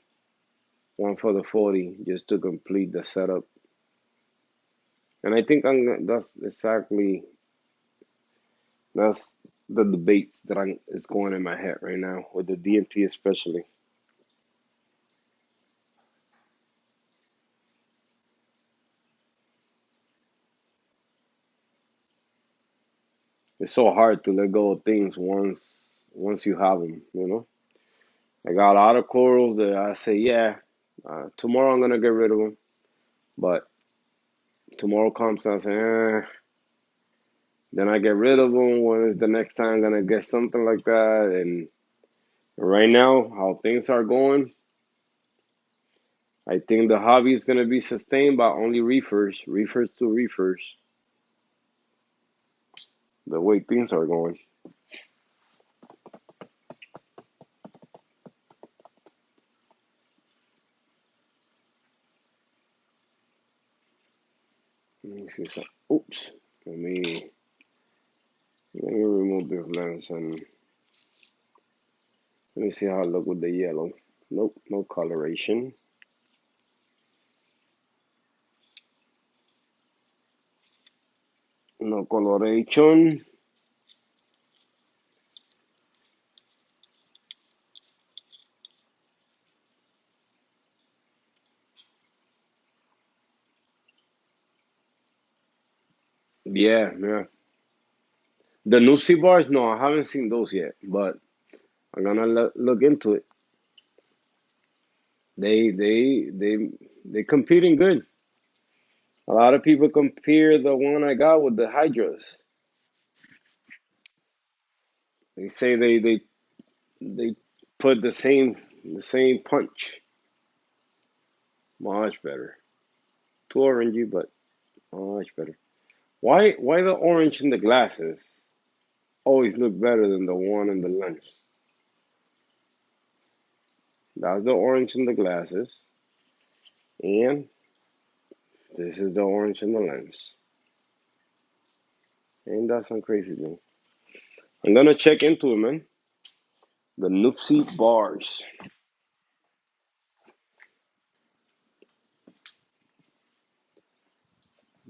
one for the 40, just to complete the setup. And I think that's the debates that is going in my head right now with the DNT especially. It's so hard to let go of things once you have them. I got a lot of corals that I say, yeah, tomorrow I'm gonna get rid of them, but tomorrow comes and I say, then I get rid of them. When is the next time I'm gonna get something like that? And right now, how things are going, I think the hobby is gonna be sustained by only reefers to reefers. The way things are going. Let me see some. Oops. Let me let me remove this lens and let me see how I look with the yellow. Nope, no coloration. No coloration. Yeah, yeah. The Nupsi bars, no, I haven't seen those yet, but I'm gonna look into it. They competing good. A lot of people compare the one I got with the Hydras. They say they put the same punch. Much better. Too orangey, but much better. Why the orange in the glasses always look better than the one in the lens? That's the orange in the glasses, and this is the orange in the lens. Ain't that some crazy thing? I'm gonna check into it, man. The Nupsi bars.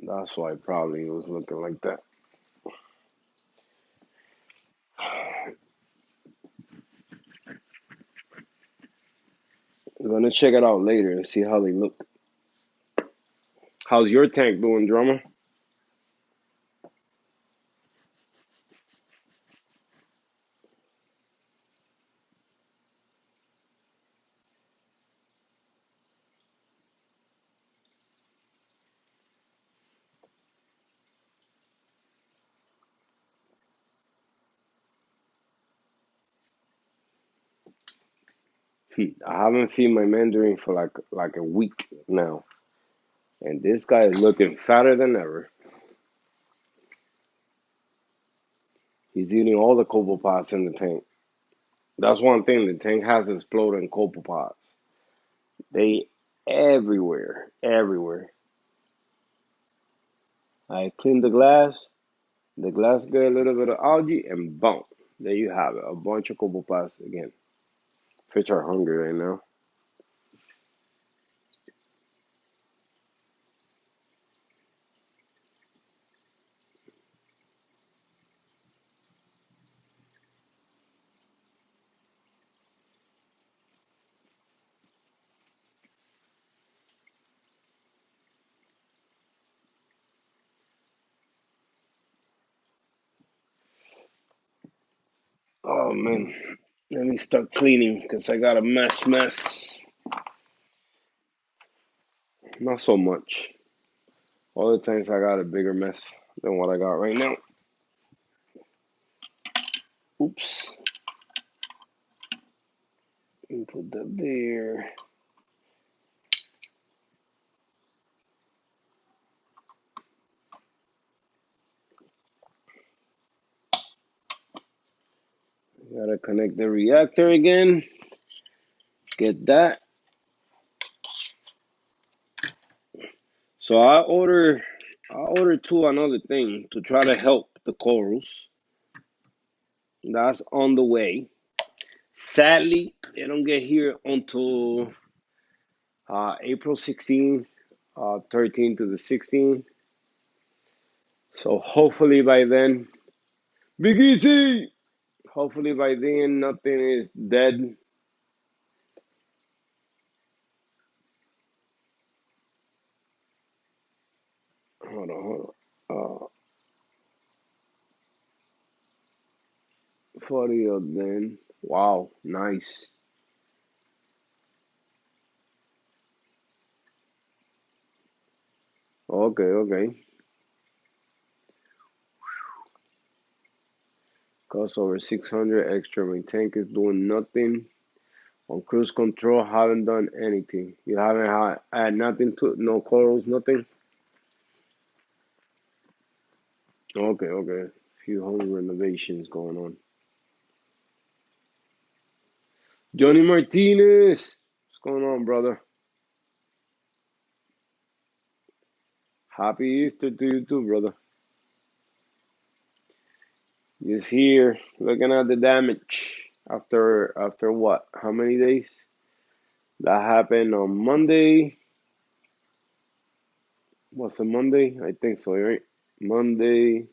That's why probably it was looking like that. I'm gonna check it out later and see how they look. How's your tank doing, drummer? I haven't feed my mandarin for like a week now, and this guy is looking fatter than ever. He's eating all the copepods in the tank. That's one thing. The tank has exploded copepods. They everywhere, everywhere. I clean the glass. The glass get a little bit of algae, and boom, there you have it. A bunch of copepods again. Fish are hungry right now. Oh man, let me start cleaning because I got a mess. Not so much. All the times I got a bigger mess than what I got right now. Oops. And put that there. Gotta connect the reactor again. Get that. So I ordered too another thing to try to help the corals. That's on the way. Sadly, they don't get here until April 16th, 13th to the 16th. So hopefully by then, Big Easy. Hopefully by then nothing is dead. Hold on. 40 of them. Wow, nice. Okay. Cost over 600 extra. My tank is doing nothing. On cruise control, haven't done anything. You haven't had nothing to, no corals, nothing? Okay. Few home renovations going on. Johnny Martinez. What's going on, brother? Happy Easter to you too, brother. Just here, looking at the damage after what? How many days? That happened on Monday. What's a Monday? I think so, right? Monday.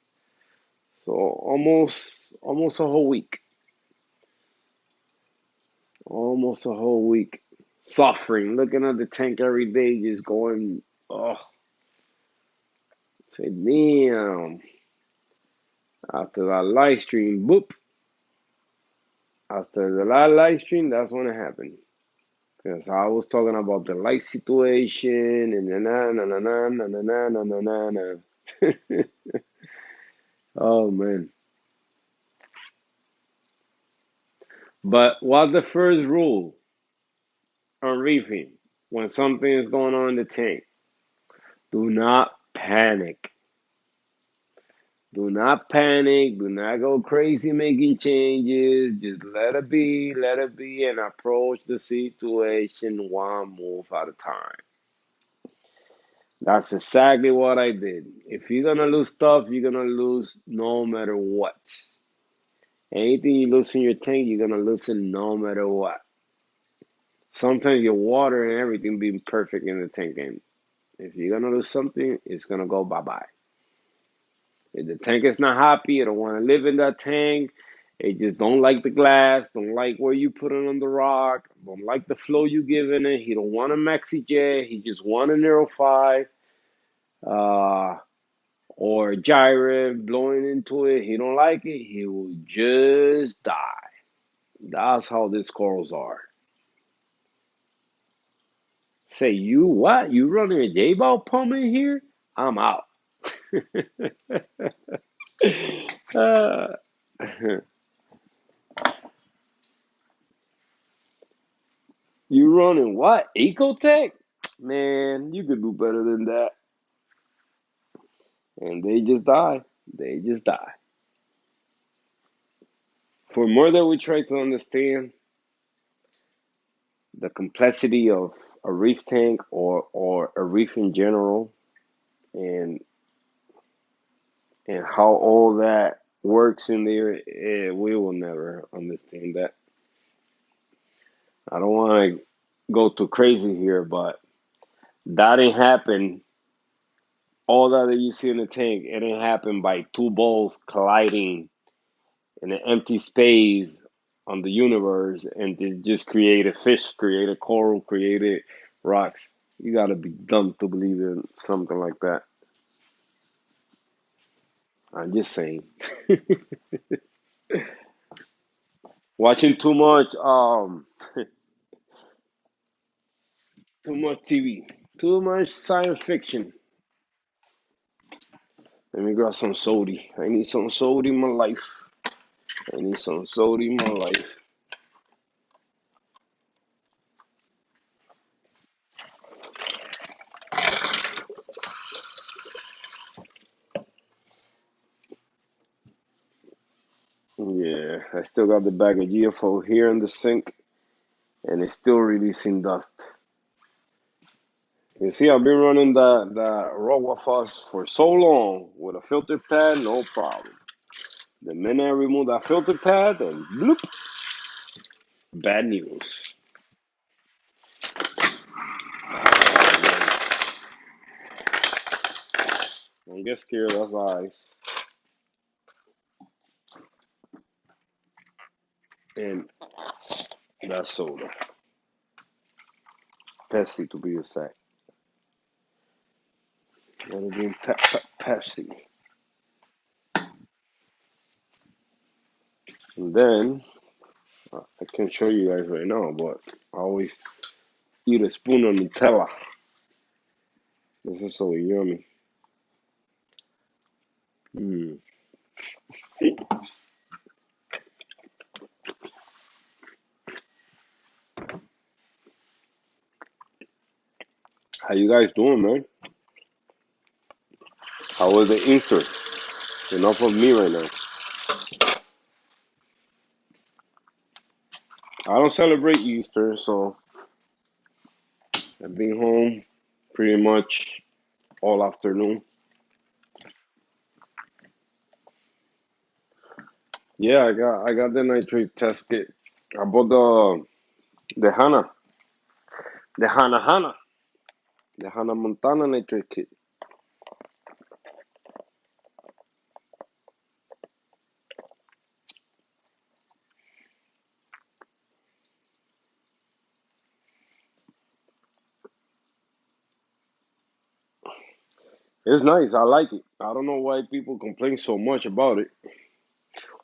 So almost a whole week. Almost a whole week. Suffering, looking at the tank every day, just going, oh, say, damn. After that live stream, boop. After the last live stream, that's when it happened. Because I was talking about the light situation and na. Oh man. But what's the first rule on reefing when something is going on in the tank? Do not panic. Do not panic. Do not go crazy making changes. Just let it be, and approach the situation one move at a time. That's exactly what I did. If you're gonna lose stuff, you're gonna lose no matter what. Anything you lose in your tank, you're gonna lose it no matter what. Sometimes your water and everything being perfect in the tank, and if you're gonna lose something, it's gonna go bye bye. If the tank is not happy, it don't want to live in that tank. It just don't like the glass, don't like where you put it on the rock, don't like the flow you giving it. He don't want a maxi jet. He just want a Nero 5. Uh, or gyrate blowing into it, he don't like it, he will just die. That's how these corals are. Say, you what? You running a J-ball pump in here? I'm out. uh, You running what? Ecotech? Man, you could do better than that. And they just die. They just die. For more that we try to understand the complexity of a reef tank or a reef in general and and how all that works in there, we will never understand that. I don't want to go too crazy here, but that didn't happen. All that you see in the tank, it didn't happen by two balls colliding in an empty space on the universe and to just create a fish, create a coral, create a rocks. You gotta be dumb to believe in something like that. I'm just saying. Watching too much TV, too much science fiction. Let me grab some sody. I need some sody in my life. I need some sody in my life. Yeah, I still got the bag of GFO here in the sink, and it's still releasing dust. You see, I've been running the raw waffles for so long with a filter pad, no problem. The minute I remove that filter pad, then bloop, bad news. Don't get scared, that's ice. And that's soda. Pepsi to be exact. Gotta drink Pepsi. And then, I can't show you guys right now, but I always eat a spoon of Nutella. This is so yummy. Mm. How you guys doing, man? How was the Easter? Enough of me right now. I don't celebrate Easter, so I've been home pretty much all afternoon. Yeah, I got the nitrate test kit. I bought the Hana, the Hana Montana nitrate kit. It's nice. I like it. I don't know why people complain so much about it.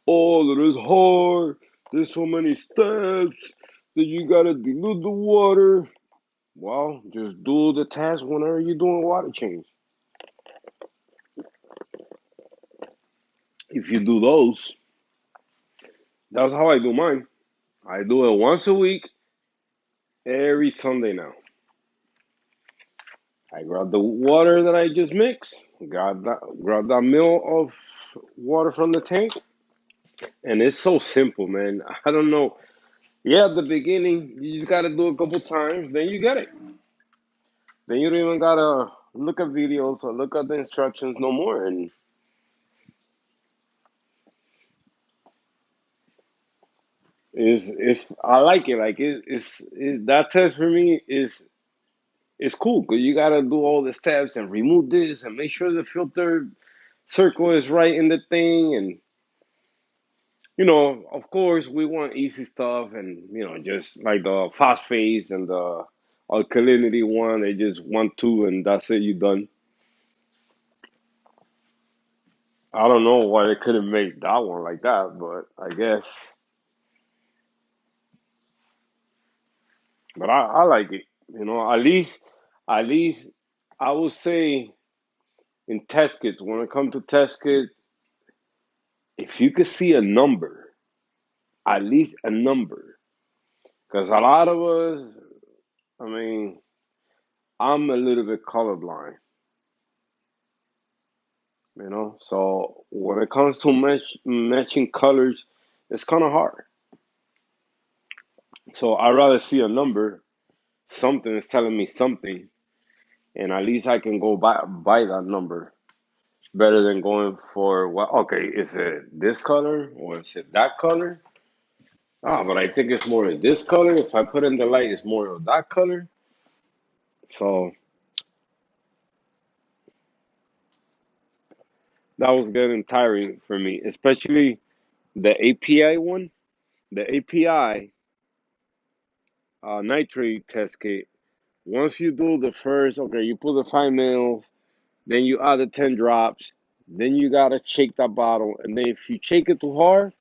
Oh, it is hard. There's so many steps that you gotta dilute the water. Well, just do the task whenever you're doing water change. If you do those, that's how I do mine. I do it once a week, every Sunday now. I grab the water that I just mixed, grab that mill of water from the tank, and it's so simple, man. I don't know. Yeah, at the beginning, you just gotta do it a couple times, then you get it. Then you don't even gotta look at videos or look at the instructions no more. And it's I like it. Like that test for me is cool because you gotta do all the steps and remove this and make sure the filter circle is right in the thing. And of course, we want easy stuff, and just like the phosphate and the alkalinity one, they just want two, and that's it. You done. I don't know why they couldn't make that one like that, but I guess. But I like it. At least I would say in test kits, when it comes to test kits, if you could see a number, at least a number, because a lot of us I mean, I'm a little bit colorblind, you know. So when it comes to matching colors, it's kind of hard. So I'd rather see a number, something is telling me something, and at least I can go by that number better than going for what? Okay, is it this color or is it that color? Ah, but I think it's more of this color. If I put in the light, it's more of that color. So that was getting tiring for me, especially the API one. The API nitrate test kit. Once you do the first, okay, you put the 5 mils, then you add the 10 drops, then you gotta shake that bottle, and then if you shake it too hard,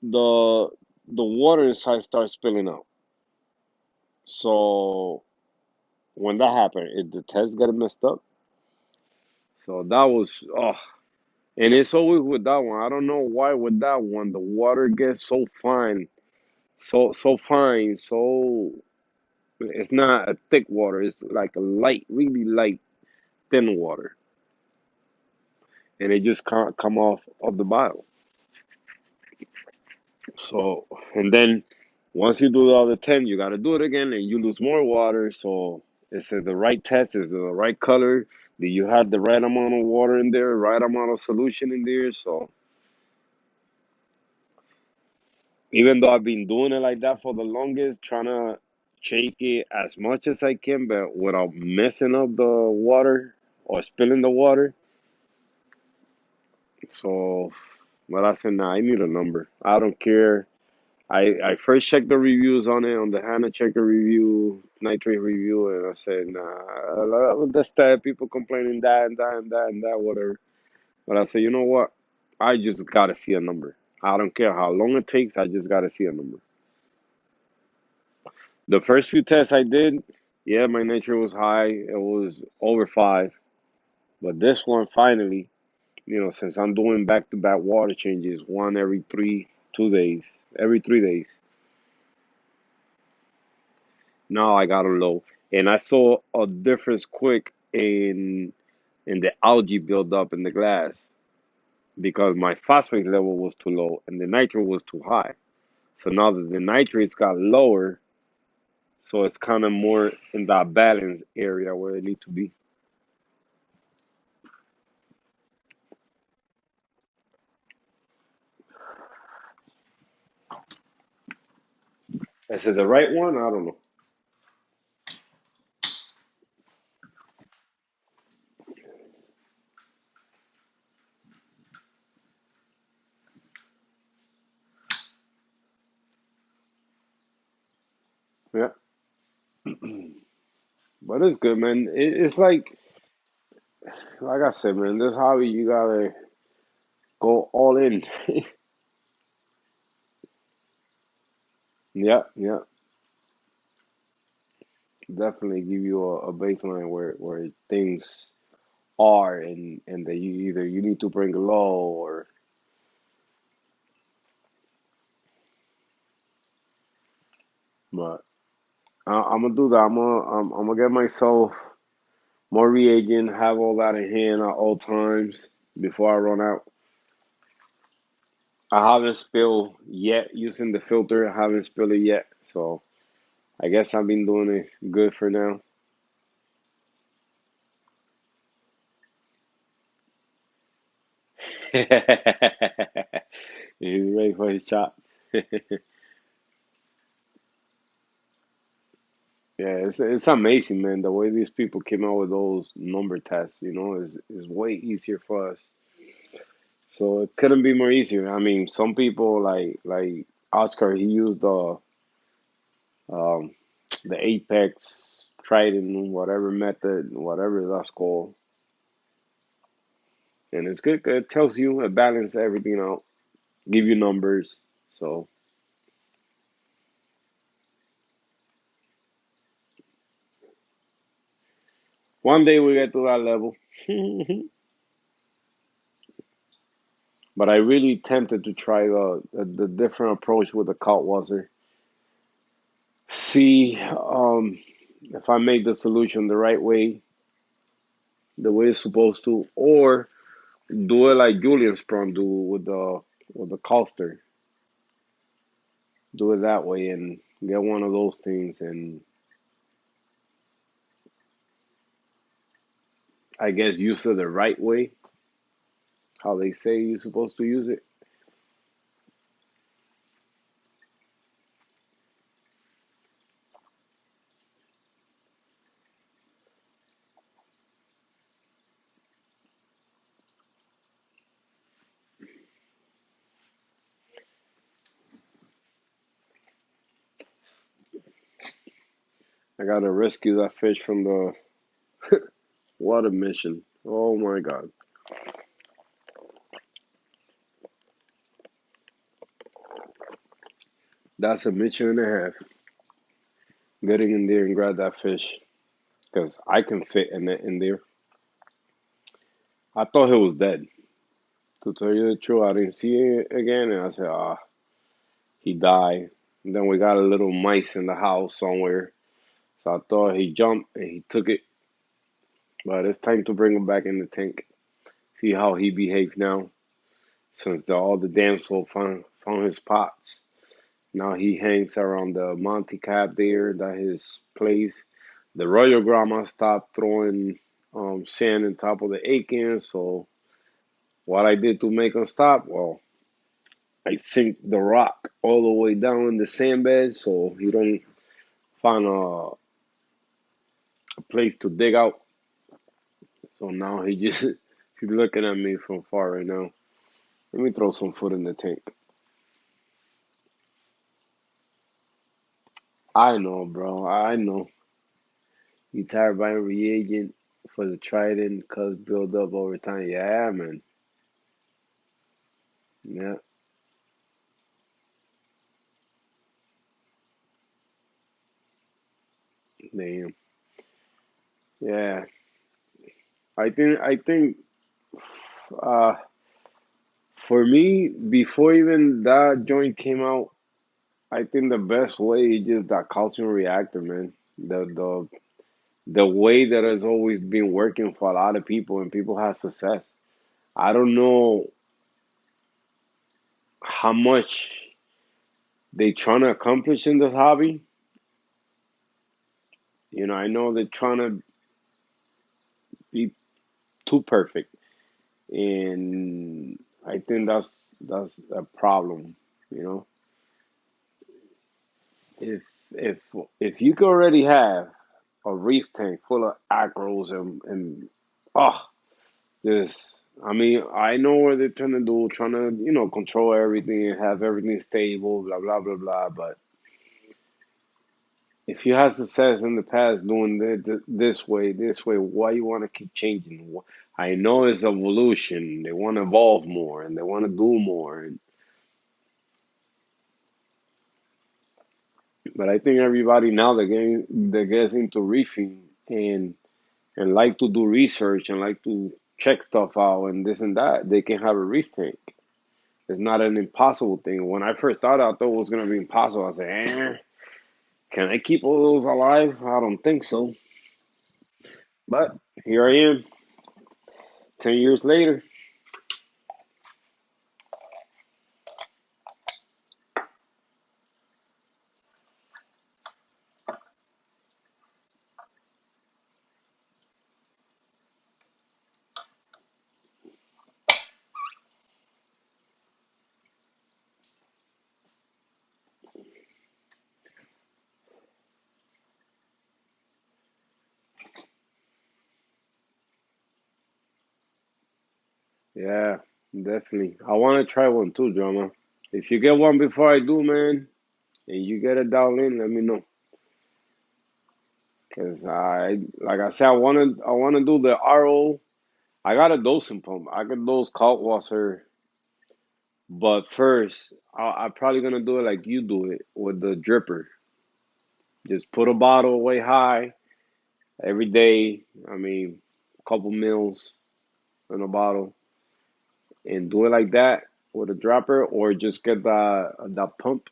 the the water inside starts spilling out. So when that happened, the test got messed up. So that was and it's always with that one. I don't know why with that one the water gets so fine, so fine, so it's not a thick water. It's like a light, really light, thin water, and it just can't come off of the bottle. So and then once you do the other 10, you got to do it again, and you lose more water. So is it the right test? Is it the right color? Do you have the right amount of water in there, right amount of solution in there? So even though I've been doing it like that for the longest, trying to shake it as much as I can, but without messing up the water or spilling the water. So, but I said, nah, I need a number. I don't care. I first checked the reviews on it on the Hannah Checker review, nitrate review, and I said, nah, that's that. People complaining that and that and that and that, whatever. But I said, you know what? I just gotta see a number. I don't care how long it takes. I just gotta see a number. The first few tests I did, yeah, my nitrate was high. It was over 5. But this one, finally, since I'm doing back-to-back water changes, one every 2 days, every 3 days, now I got a low, and I saw a difference quick in the algae buildup in the glass because my phosphate level was too low and the nitrate was too high. So now that the nitrates got lower, so it's kind of more in that balance area where it need to be. Is it the right one? I don't know. Yeah, but it's good, man. It's like I said, man. This hobby you gotta go all in. Yeah, yeah. Definitely give you a baseline where things are, and that you need to bring low or. But I'm gonna do that. I'm gonna get myself more reagent, have all that in hand at all times before I run out. I haven't spilled yet using the filter. I haven't spilled it yet, so I guess I've been doing it good for now. He's ready for his shots. Yeah, it's amazing, man. The way these people came out with those number tests, is way easier for us. So it couldn't be more easier. I mean, some people like Oscar, he used um the Apex Trident, whatever method, whatever that's called, and it's good. 'Cause it tells you, it balances everything out, give you numbers. So one day we get to that level. But I really tempted to try the different approach with the cult water. see if I make the solution the right way, the way it's supposed to, or do it like Julian Sprung do with the coaster. Do it that way and get one of those things, and I guess use it the right way, how they say you're supposed to use it. I gotta rescue that fish from the water mission. Oh my god. That's a mission and a half. Getting in there and grab that fish. Because I can fit in it in there. I thought he was dead. To tell you the truth, I didn't see it again, and I said, he died. And then we got a little mice in the house somewhere, so I thought he jumped and he took it. But it's time to bring him back in the tank. See how he behaves now, since all the damsel found his pots. Now he hangs around the Monte Cap there, that his place. The Royal Grandma stopped throwing sand on top of the Aiken, so what I did to make him stop, well, I sink the rock all the way down in the sand bed so he don't find a place to dig out. So now he just he's looking at me from far right now. Let me throw some food in the tank. I know, bro. I know. You tired buying reagent for the trident cause build up over time. Yeah, man. Yeah, damn. Yeah. I think uh for me, before even that joint came out, I think the best way is just that calcium reactor, man. The way that has always been working for a lot of people and people have success. I don't know how much they trying to accomplish in this hobby. I know they're trying to be too perfect, and I think that's a problem. You know, if if if you could already have a reef tank full of acros and oh, just I mean, I know what they're trying to do, trying to control everything and have everything stable, blah blah blah blah. But if you had success in the past doing this way, why you want to keep changing? I know it's evolution. They want to evolve more and they want to do more. But I think everybody now that gets into reefing and like to do research and like to check stuff out and this and that, they can have a reef tank. It's not an impossible thing. When I first started, I thought it was gonna be impossible. I said, can I keep all those alive? I don't think so. But here I am, 10 years later. Yeah, definitely. I want to try one too, drama. If you get one before I do, man, and you get it down in, let me know. Cause like I said, I wanna do the RO. I got a dosing pump. I could dose water, but first, I'm probably gonna do it like you do it with the dripper. Just put a bottle way high every day. I mean, a couple mils in a bottle, and do it like that with a dropper, or just get the pump,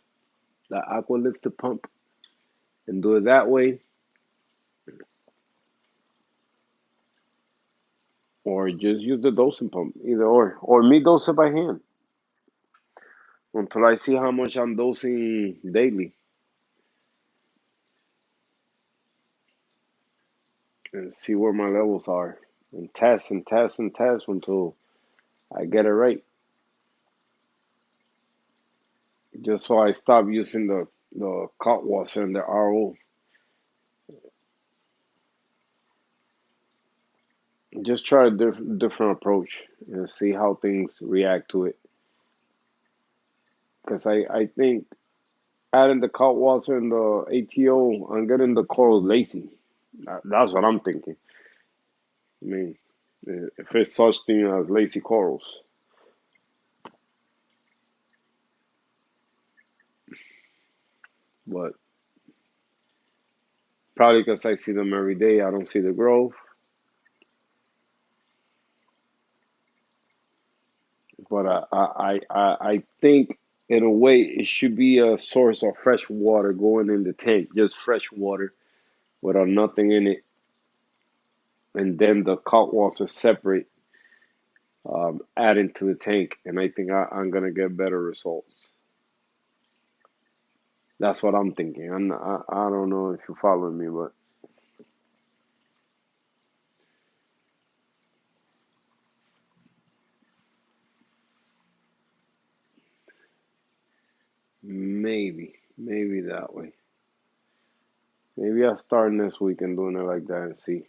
the aqua lifted pump, and do it that way, or just use the dosing pump, either or me dose it by hand until I see how much I'm dosing daily and see where my levels are, and test and test and test until I get it right. Just so I stop using the cut water and the RO. Just try a different approach and see how things react to it. Because I think adding the cut water and the ATO, I'm getting the corals lazy. That's what I'm thinking. I mean, if it's such thing as lazy corals, but probably because I see them every day, I don't see the growth. But I think in a way it should be a source of fresh water going in the tank, just fresh water without nothing in it, and then the cut water separate, add into the tank, and I think I'm gonna get better results. That's what I'm thinking. I don't know if you follow me, but maybe that way. Maybe I'll start next week and doing it like that and see.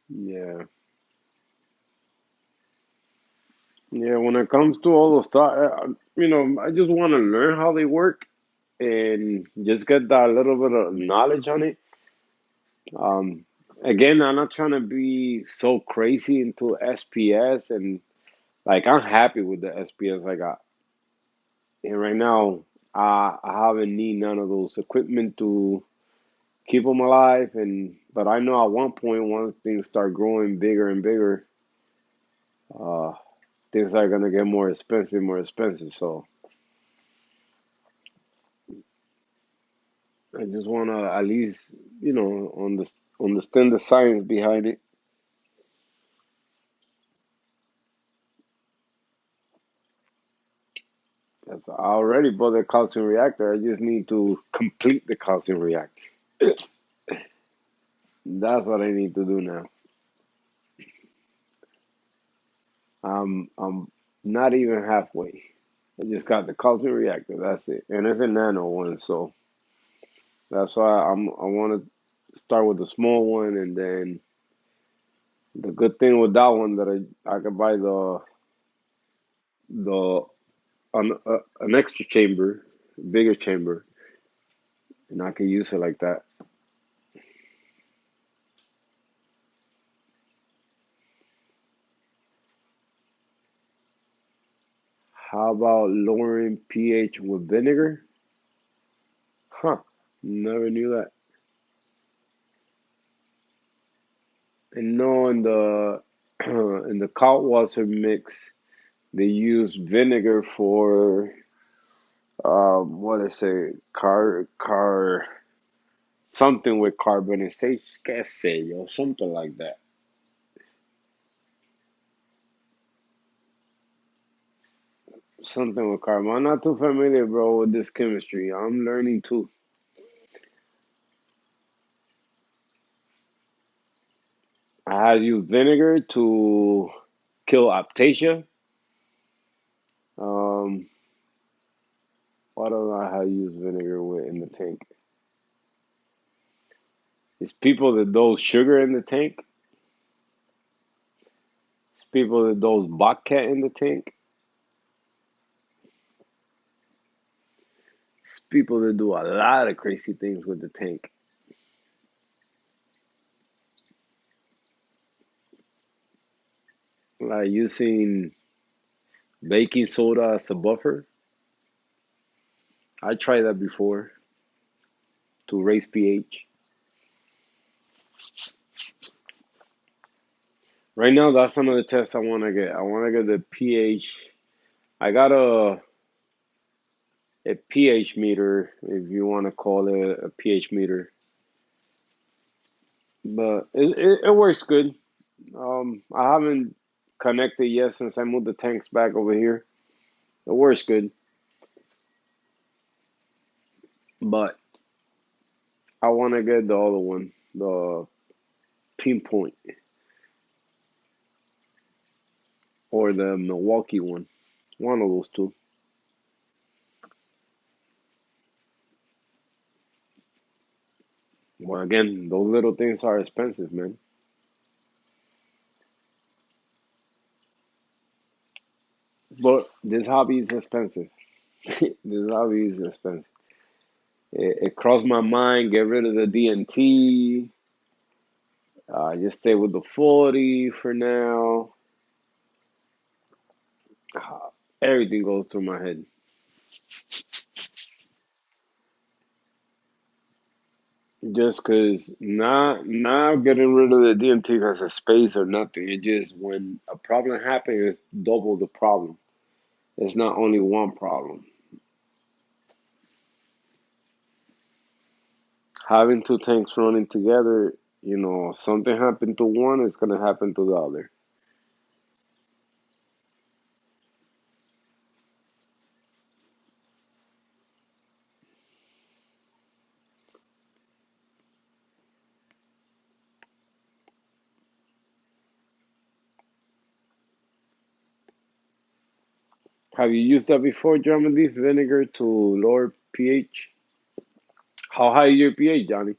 Yeah, yeah. When it comes to all the stuff, I just want to learn how they work and just get that little bit of knowledge on it. Um, Again, I'm not trying to be so crazy into SPS, and like I'm happy with the SPS I got. And right now, I haven't need none of those equipment to keep them alive. And but I know at one point, once things start growing bigger and bigger, uh, things are gonna get more expensive, more expensive. So I just wanna at least, understand the science behind it. 'Cause I already bought the calcium reactor. I just need to complete the calcium reactor. That's what I need to do now. I'm not even halfway. I just got the calcium reactor. That's it, and it's a nano one, so that's why I want to start with the small one, and then the good thing with that one that I could buy the an extra chamber, bigger chamber, and I could use it like that. How about lowering pH with vinegar? Huh? Never knew that. And no, in the in the cold water mix, they use vinegar for what I say, car something with carbonization, qué sé yo, something like that. Something with carbon. I'm not too familiar, bro, with this chemistry. I'm learning too. I have used vinegar to kill aptasia. Um, what else I have used vinegar with in the tank? It's people that dose sugar in the tank. It's people that dose vodka in the tank. It's people that do a lot of crazy things with the tank. Like using Baking soda as a buffer. I tried that before to raise pH. Right now, that's another test I want to get. I want to get the pH. I got a pH meter, if you want to call it a pH meter, but it works good. I haven't connected yet since I moved the tanks back over here. It works good, but I want to get the other one, the Pinpoint or the Milwaukee one. One of those two. Well, again, those little things are expensive, man. But this hobby is expensive. This hobby is expensive. It crossed my mind, get rid of the DNT. Just stay with the 40 for now. Everything goes through my head. Just because not getting rid of the DMT because of space or nothing. It just when a problem happens, it's double the problem. It's not only one problem. Having two tanks running together, something happened to one, it's gonna happen to the other. Have you used that before, German beef vinegar to lower pH? How high is your pH, Johnny?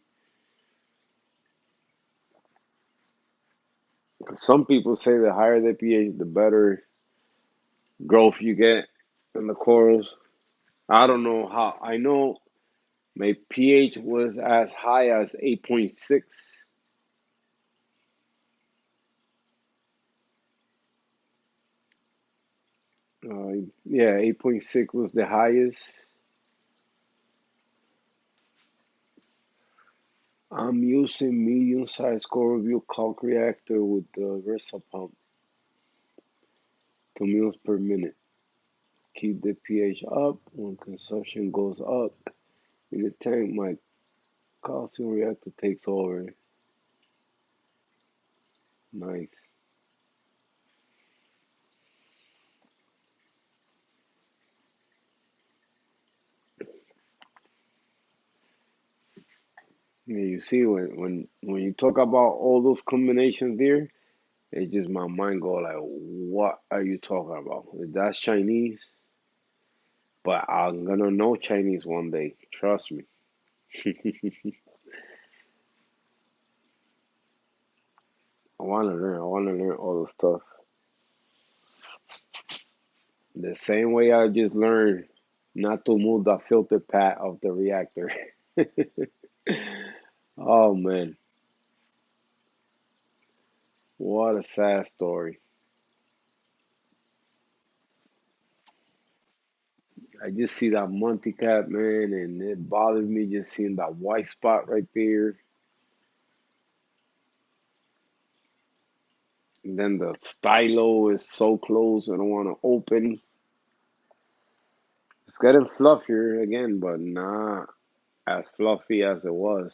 'Cause some people say the higher the pH, the better growth you get in the corals. I don't know how. I know my pH was as high as 8.6. Yeah, 8.6 was the highest. I'm using medium-sized core review caulk reactor with the Versa pump, 2 mils per minute. Keep the pH up. When consumption goes up in the tank, my calcium reactor takes over. Nice. Yeah, you see, when you talk about all those combinations there, it just my mind go like, what are you talking about? That's Chinese, but I'm gonna know Chinese one day. Trust me. I wanna learn. I wanna learn all the stuff. The same way I just learned not to move the filter pad of the reactor. Oh man, what a sad story. I just see that multi-cap, man, and it bothers me just seeing that white spot right there. And then the stylo is so close, I don't want to open. It's getting fluffier again, but not as fluffy as it was.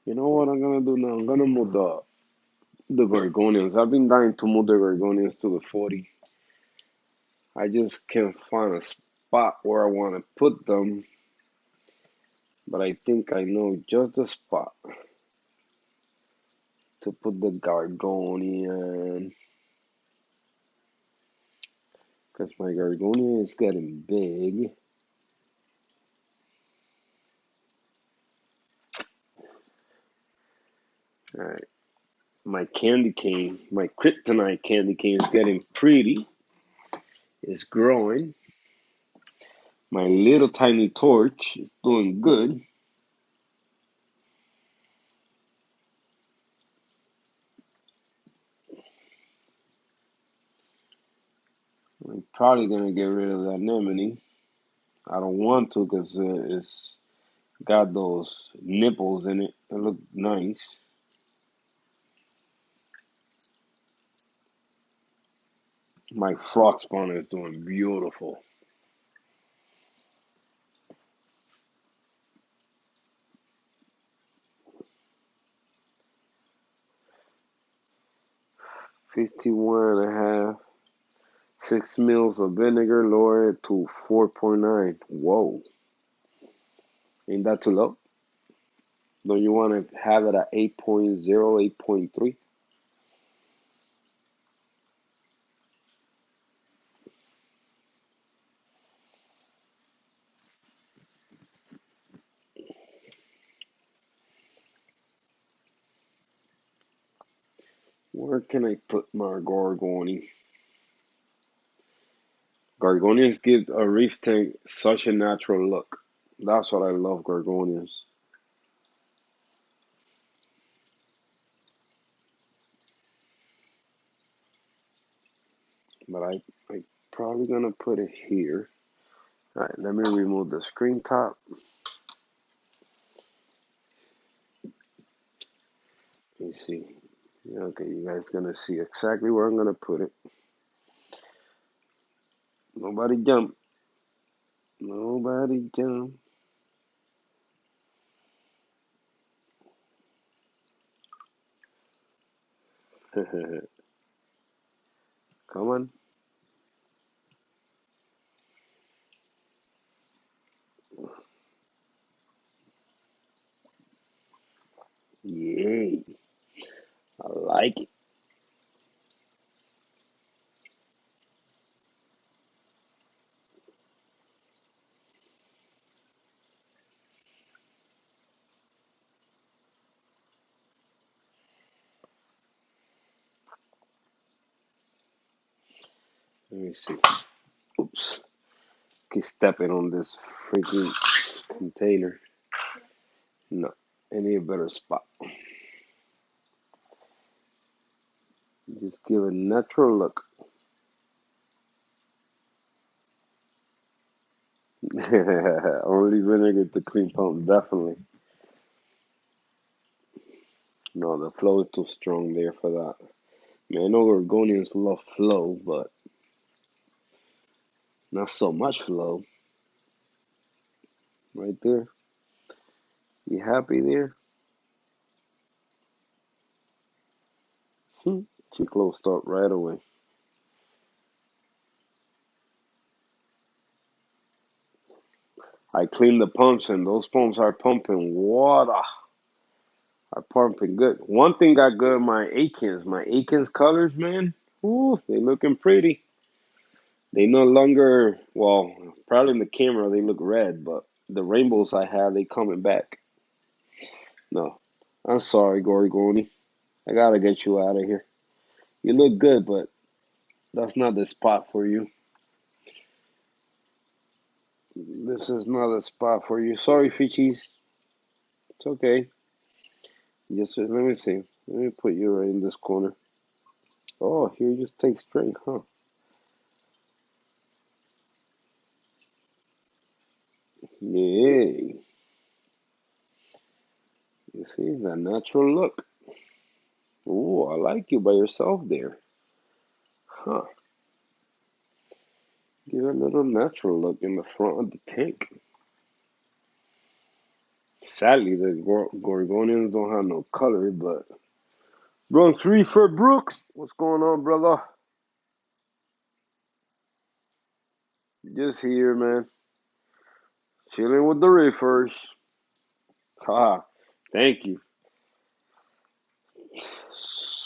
You know what I'm gonna do now? I'm gonna move the Gorgonians. I've been dying to move the Gorgonians to the 40. I just can't find a spot where I want to put them, but I think I know just the spot to put the Gorgonian. Because my Gorgonian is getting big. Alright, my candy cane, my kryptonite candy cane is getting pretty. is growing. My little tiny torch is doing good. I'm probably gonna get rid of that anemone. I don't want to because it's got those nipples in it. It look nice. My frog spawner is doing beautiful. Fifty-one and a half. 6 mils of vinegar, lower it to 4.9. Whoa, ain't that too low? Don't you want to have it at 8.0, 8.3? Where can I put my gorgoni? Gorgonians give a reef tank such a natural look. That's what I love gorgonians. But I probably gonna put it here. All right, let me remove the screen top. Let me see. Okay, you guys gonna see exactly where I'm gonna put it. Nobody jump. Nobody jump. Come on. Yay. I like it. Let me see. Oops. Keep stepping on this freaking container. No. I need a better spot. Just give a natural look. Only vinegar to clean pump, definitely. No, the flow is too strong there for that. I mean, I know Oregonians love flow, but not so much flow. Right there. You happy there? She closed up right away. I cleaned the pumps, and those pumps are pumping water. Are pumping good. One thing got good, my Akins. My Akins colors, man. Ooh, they looking pretty. They no longer, well, probably in the camera they look red, but the rainbows I have, they coming back. No, I'm sorry, Gorgoni. I gotta get you out of here. You look good, but that's not the spot for you. This is not a spot for you. Sorry, Fichis. It's okay. Just let me see. Let me put you right in this corner. Oh, here you just take string, huh? Yay. You see that natural look. Ooh, I like you by yourself there. Huh. Give a little natural look in the front of the tank. Sadly, the Gorgonians don't have no color, but Bronx Reefer Brooks, what's going on, brother? Just here, man. Chilling with the Reefers. Ha. Thank you.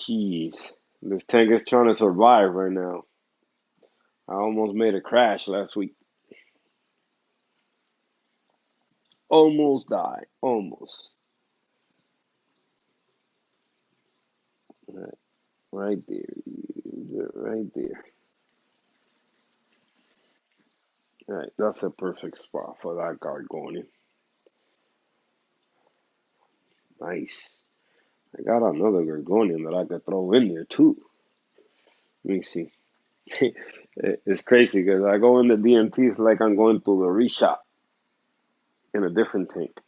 Jeez. This tank is trying to survive right now. I almost made a crash last week. Almost died. Almost. Right, right there. Right there. Right, that's a perfect spot for that Gargoni. Nice. I got another Gorgonian that I could throw in there too. Let me see. It's crazy because I go in the DMT, it's like I'm going to the reshop in a different tank.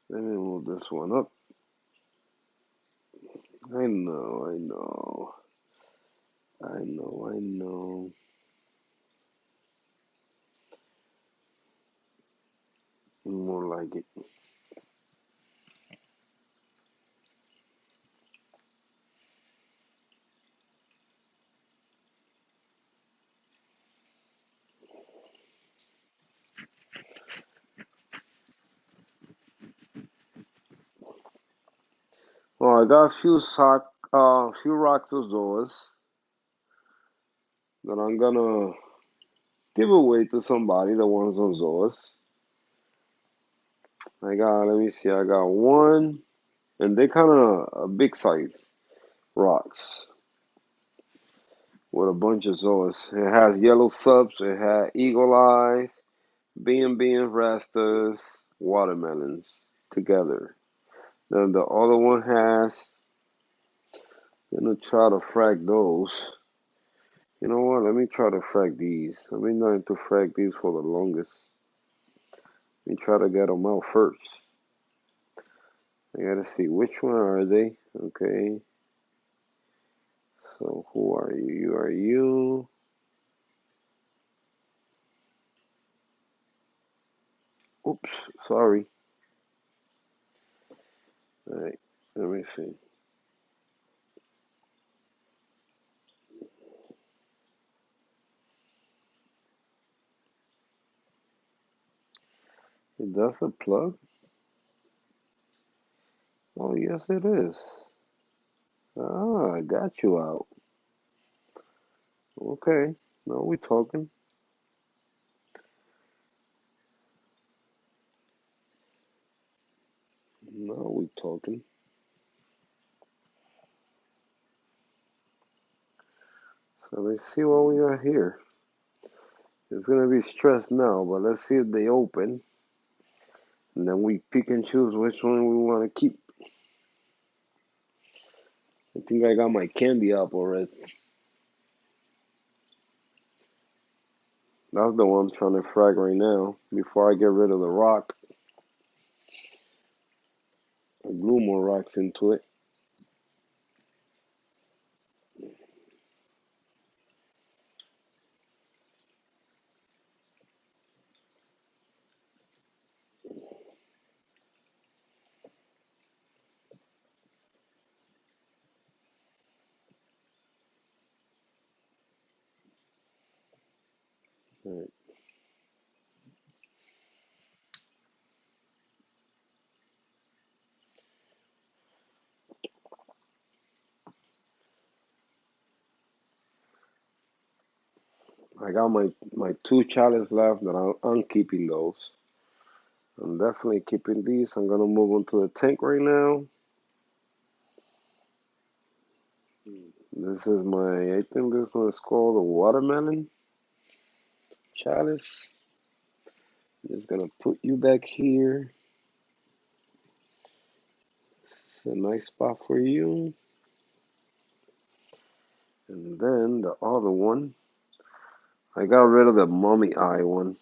Let me move this one up. I know, I know. More like it. Well, I got a few rocks of Zoas that I'm gonna give away to somebody that wants some Zoas. Let me see, I got one, and they kind of big size rocks with a bunch of Zoas. It has yellow subs, it had eagle eyes, B&B and rastas, watermelons together. Then the other one has, I'm gonna try to frag those. You know what? Let me try to frag these. I've been trying to frag these for the longest. Let me try to get them out first. I gotta see which one are they. Okay. So who are you? You are you. Oops, sorry. All right. Let me see. That's a plug? Oh yes it is. Ah, I got you out. Okay. Now we talking. Now we talking. So let's see what we got here. It's gonna be stressed now, but let's see if they open. And then we pick and choose which one we want to keep. I think I got my candy up already. That's the one I'm trying to frag right now. Before I get rid of the rock, I glue more rocks into it. Right. I got my two chalice left that I'm keeping those. I'm definitely keeping these. I'm gonna move on to the tank right now. This is I think this one is called the watermelon chalice. Just gonna put you back here. It's a nice spot for you. And then the other one, I got rid of the mommy eye one.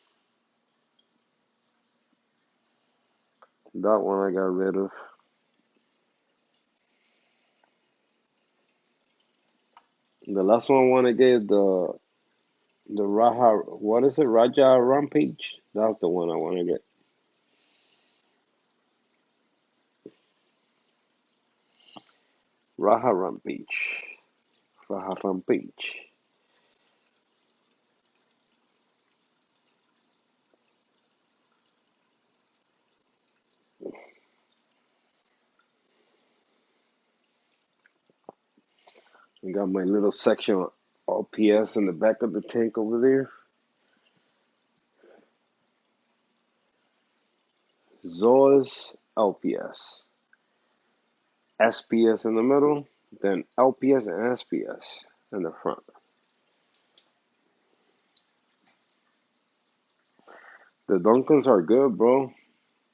That one I got rid of. The last one I want to get the Raha. What is it? Raja Rampage. That's the one I want to get. Raha Rampage. Raha Rampage. I got my little section of LPS in the back of the tank over there. ZOAS, LPS. SPS in the middle, then LPS and SPS in the front. The Duncans are good, bro.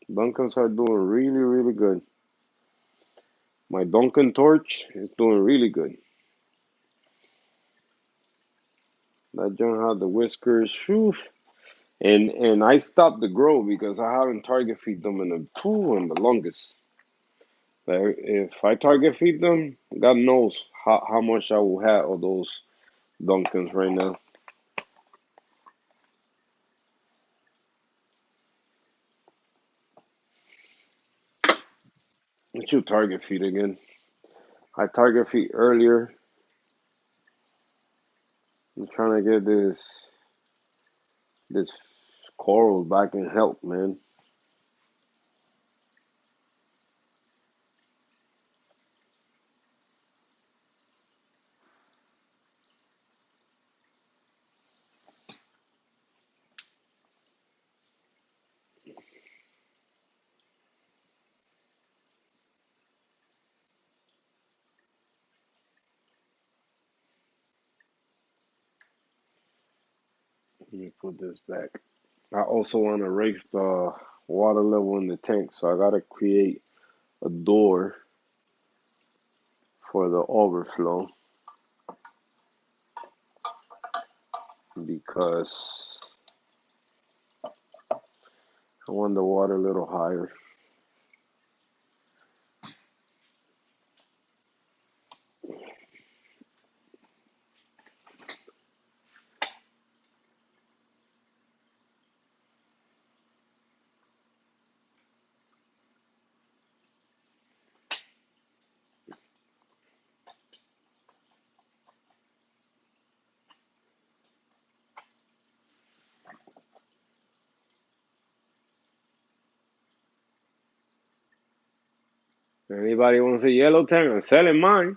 Duncans are doing really, really good. My Duncan torch is doing really good. That joint had the whiskers, whew. And I stopped the grow because I haven't target feed them in the longest. But if I target feed them, God knows how much I will have of those Duncans right now. What you target feed again? I target feed earlier. I'm trying to get this coral back in health, man. Let me put this back. I also want to raise the water level in the tank, so I gotta create a door for the overflow because I want the water a little higher. Anybody wants a yellow tank? I'm selling mine.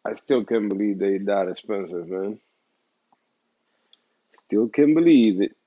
I still can't believe they that expensive, man. Still can't believe it.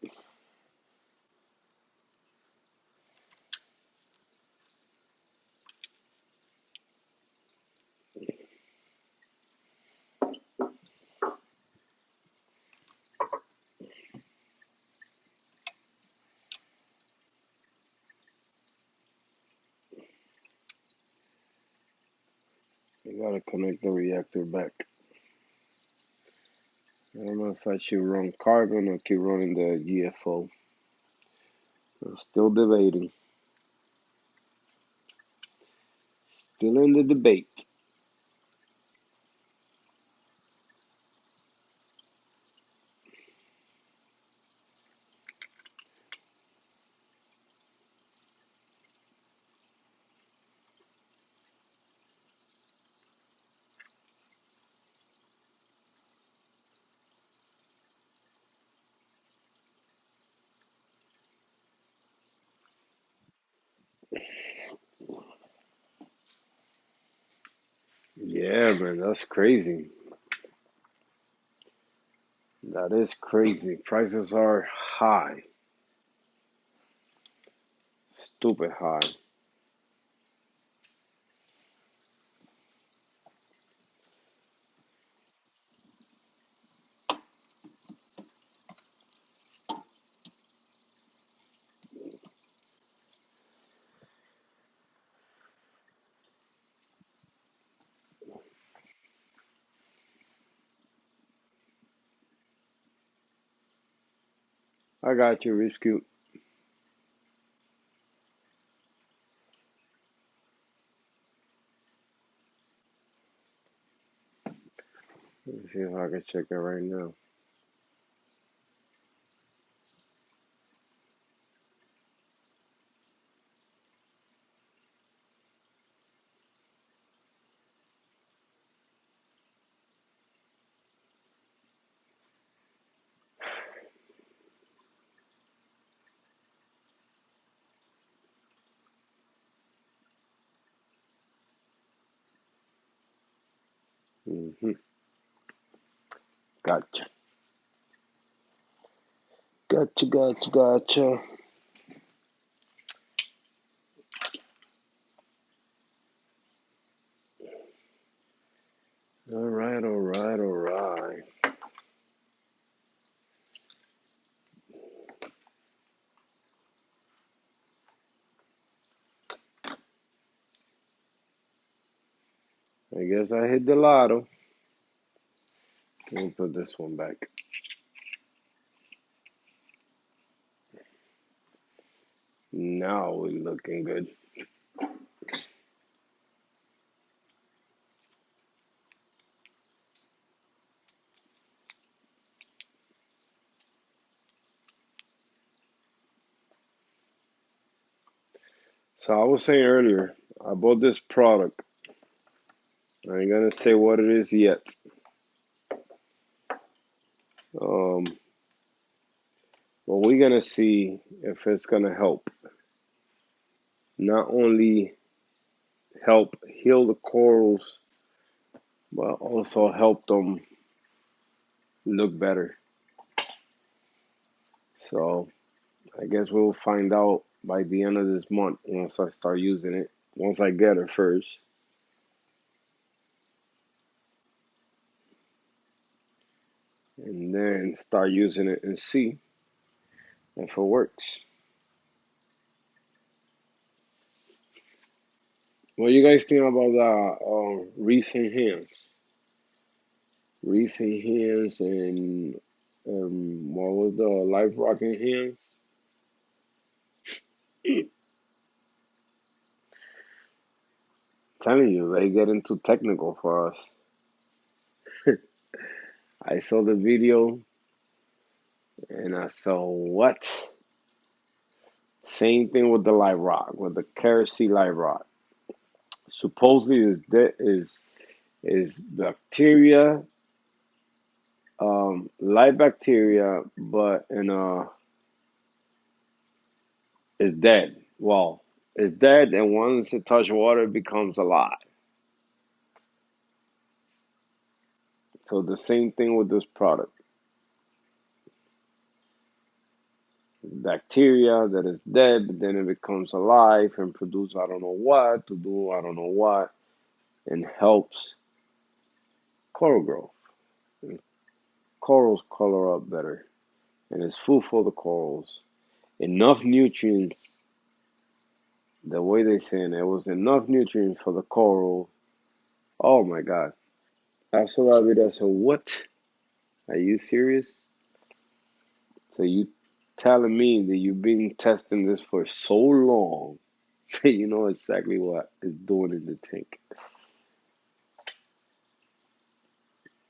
I gotta connect the reactor back. I don't know if I should run carbon or keep running the GFO. I'm still debating. Still in the debate. Yeah, man, that's crazy. That is crazy. Prices are high. Stupid high. I got you, Rich Cute. Let me see if I can check it right now. Hmm. Gotcha. Gotcha. All right. I guess I hit the lotto. Let me put this one back. Now we're looking good. So I was saying earlier, I bought this product. I ain't gonna say what it is yet. Um, but we're gonna see if it's gonna help. Not only help heal the corals, but also help them look better. So I guess we'll find out by the end of this month once I start using it. Once I get it first, and then start using it and see if it works. What you guys think about the reefing hands? Reefing hands and what was the life rocking hands? Telling you, they get into technical for us. I saw the video and I saw what? Same thing with the live rock, with the kerosene live rock. Supposedly is bacteria, live bacteria, but in is dead. Well, it's dead, and once it touches water, it becomes alive. So the same thing with this product. Bacteria that is dead, but then it becomes alive and produce I don't know what to do, I don't know what, and helps coral growth. And corals color up better, and it's food for the corals. Enough nutrients, the way they saying it was enough nutrients for the coral. Oh my God. I saw that video, I said, what? Are you serious? So you telling me that you've been testing this for so long that you know exactly what it's doing in the tank.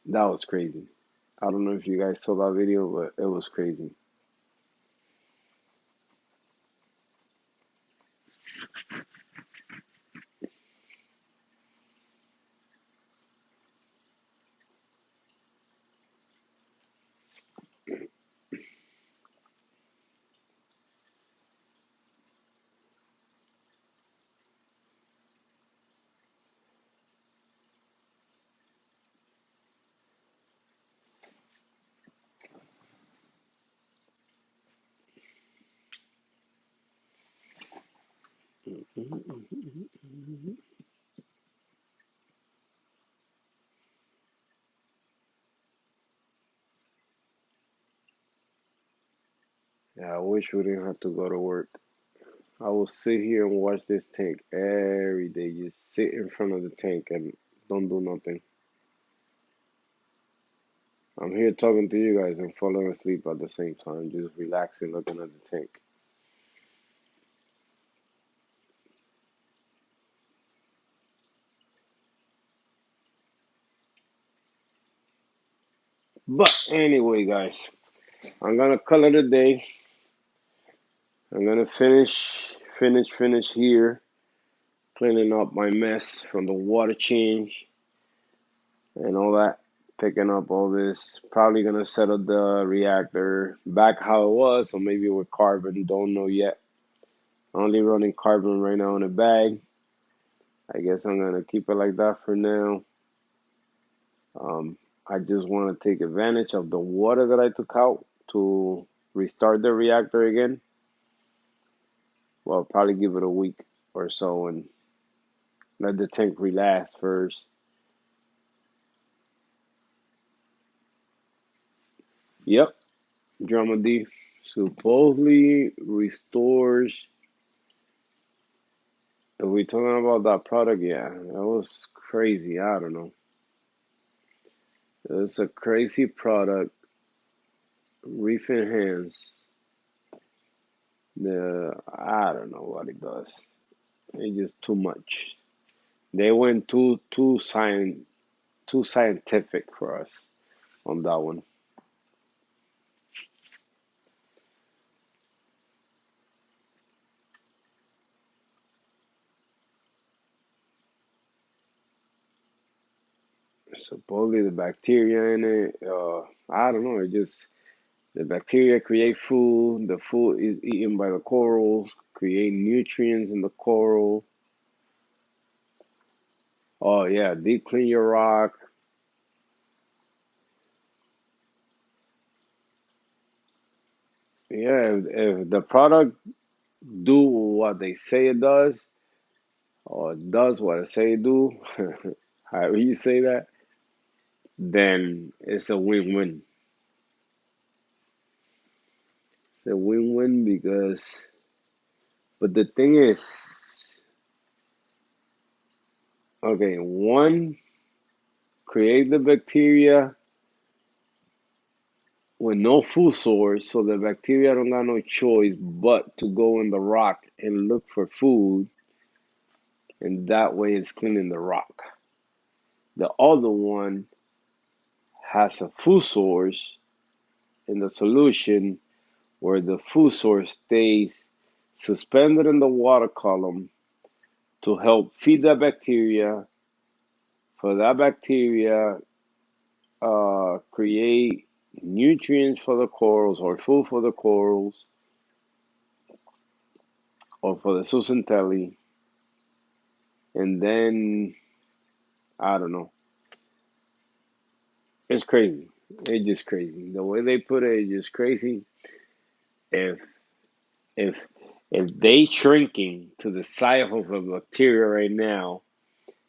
That was crazy. I don't know if you guys saw that video, but it was crazy. Yeah, I wish we didn't have to go to work. I will sit here and watch this tank every day. Just sit in front of the tank and don't do nothing. I'm here talking to you guys and falling asleep at the same time, just relaxing, looking at the tank. But anyway, guys, I'm gonna call it a day. I'm gonna finish here, cleaning up my mess from the water change and all that. Picking up all this. Probably gonna set up the reactor back how it was, or maybe with carbon. Don't know yet. Only running carbon right now in a bag. I guess I'm gonna keep it like that for now. Um, I just want to take advantage of the water that I took out to restart the reactor again. Well, probably give it a week or so and let the tank relax first. Yep, Drama D supposedly restores. If we talking about that product, yeah, that was crazy. I don't know. It's a crazy product. Reefing hands. I don't know what it does. It's just too much. They went too scientific for us on that one. Supposedly the bacteria in it, I don't know. It just the bacteria create food. The food is eaten by the corals, create nutrients in the coral. Oh yeah, deep clean your rock. Yeah, if the product do what they say it does, or does what it say it do, however you say that, then it's a win-win. It's a win-win because, but the thing is, okay, one, create the bacteria with no food source, so the bacteria don't got no choice but to go in the rock and look for food, and that way it's cleaning the rock. The other one has a food source in the solution where the food source stays suspended in the water column to help feed the bacteria, for that bacteria create nutrients for the corals or food for the corals or for the zooxanthellae, and then I don't know. It's crazy. It's just crazy. The way they put it is just crazy. If if if they shrinking to the size of a bacteria right now,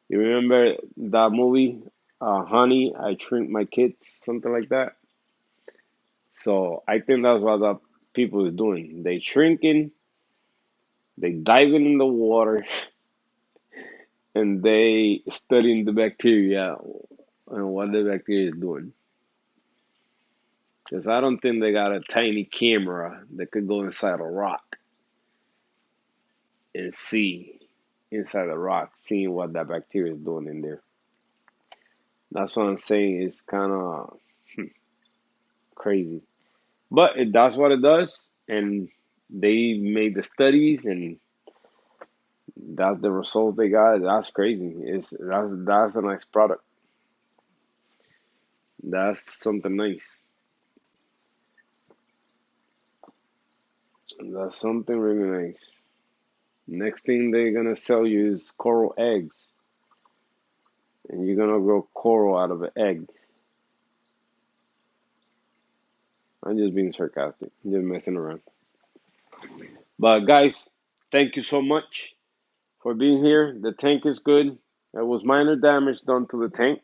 you remember that movie, Honey, I Shrink My Kids, something like that. So I think that's what the people is doing. They shrinking, they diving in the water, and they studying the bacteria and what the bacteria is doing. Because I don't think they got a tiny camera that could go inside a rock and see inside the rock, seeing what that bacteria is doing in there. That's what I'm saying. It's kind of crazy, but it does what it does, and they made the studies, and that's the results they got. That's crazy. That's a nice product. That's something nice. That's something really nice. Next thing they're gonna sell you is coral eggs, and you're gonna grow coral out of an egg. I'm just being sarcastic. I'm just messing around. But guys, thank you so much for being here. The tank is good. There was minor damage done to the tank.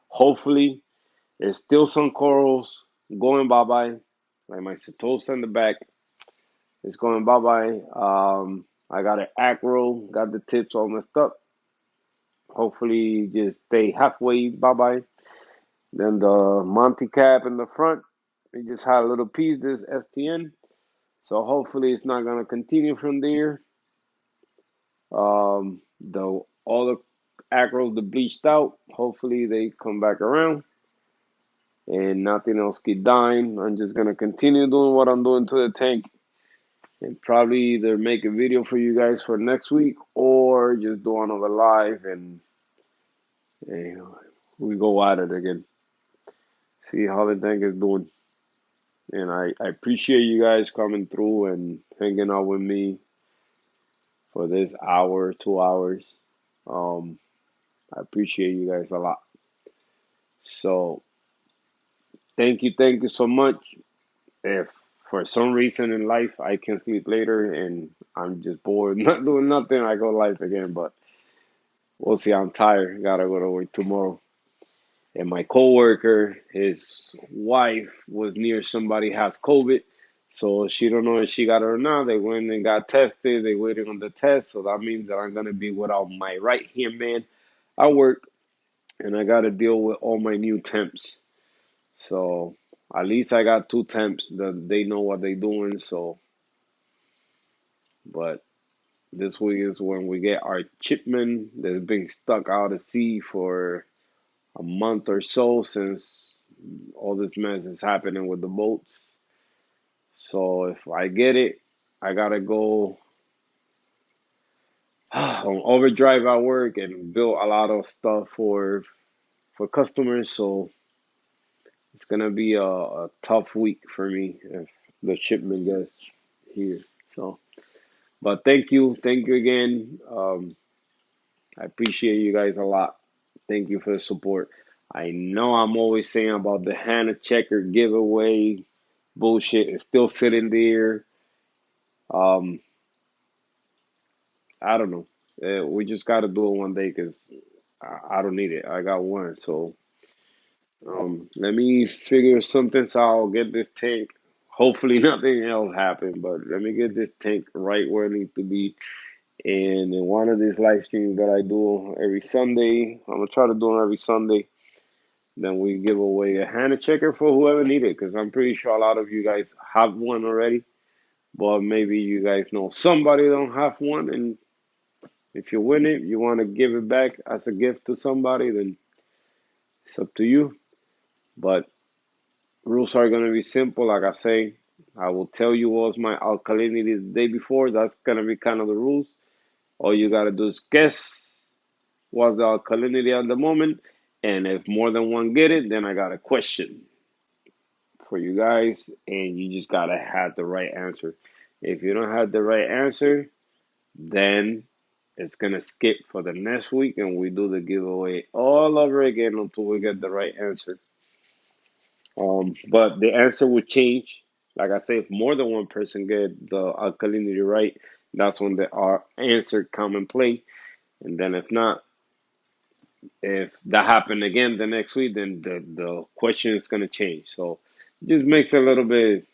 Hopefully, there's still some corals going bye bye. Like my Setosa in the back is going bye bye. I got an acro, got the tips all messed up. Hopefully, just stay halfway bye bye. Then the Monty cap in the front, it just had a little piece, this STN. So hopefully, it's not gonna continue from there. The all the acros that bleached out, hopefully they come back around and nothing else keep dying. I'm just gonna continue doing what I'm doing to the tank and probably either make a video for you guys for next week or just do another live and we go at it again. See how the tank is doing. And I appreciate you guys coming through and hanging out with me for this hour, 2 hours. I appreciate you guys a lot. So thank you so much. If for some reason in life I can sleep later and I'm just bored, not doing nothing, I go live again. But we'll see. I'm tired. Gotta go to work tomorrow. And my coworker, his wife was near somebody has COVID. So she don't know if she got it or not. They went and got tested. They waiting on the test. So that means that I'm gonna be without my right hand man at work, and I gotta deal with all my new temps. So at least I got two temps that they know what they doing. So, but this week is when we get our shipment that's been stuck out at sea for a month or so since all this mess is happening with the boats. So if I get it, I gotta go on overdrive at work and build a lot of stuff for customers. So it's gonna be a tough week for me if the shipment gets here. So, but thank you again. I appreciate you guys a lot. Thank you for the support. I know I'm always saying about the Hannah Checker giveaway bullshit. It's still sitting there. Um, I don't know. We just got to do it one day because I don't need it. I got one. So let me figure something so I'll get this tank. Hopefully nothing else happened, but let me get this tank right where it needs to be. And in one of these live streams that I do every Sunday, I'm gonna try to do them every Sunday. Then we give away a Hannah checker for whoever needs it, because I'm pretty sure a lot of you guys have one already. But maybe you guys know somebody don't have one, and if you win it, you want to give it back as a gift to somebody, then it's up to you. But rules are gonna be simple, like I say. I will tell you what was my alkalinity the day before. That's gonna be kind of the rules. All you gotta do is guess what's the alkalinity at the moment, and if more than one get it, then I got a question for you guys, and you just gotta have the right answer. If you don't have the right answer, then it's gonna skip for the next week, and we do the giveaway all over again until we get the right answer. But the answer will change. Like I say, if more than one person get the alkalinity right, that's when the our answer come and play. And then if not, if that happened again the next week, then the question is gonna change. So it just makes it a little bit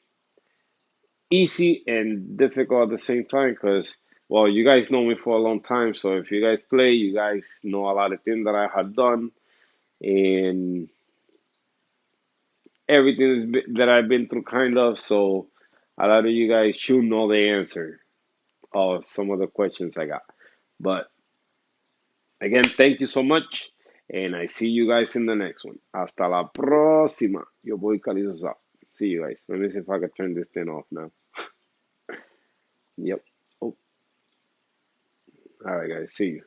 easy and difficult at the same time because well, you guys know me for a long time, so if you guys play, you guys know a lot of things that I have done and everything that I've been through, kind of. So a lot of you guys should know the answer of some of the questions I got. But again, thank you so much, and I see you guys in the next one. Hasta la próxima. Yo voy Calizos out. See you guys. Let me see if I can turn this thing off now. Yep. Oh, all right, guys. See you.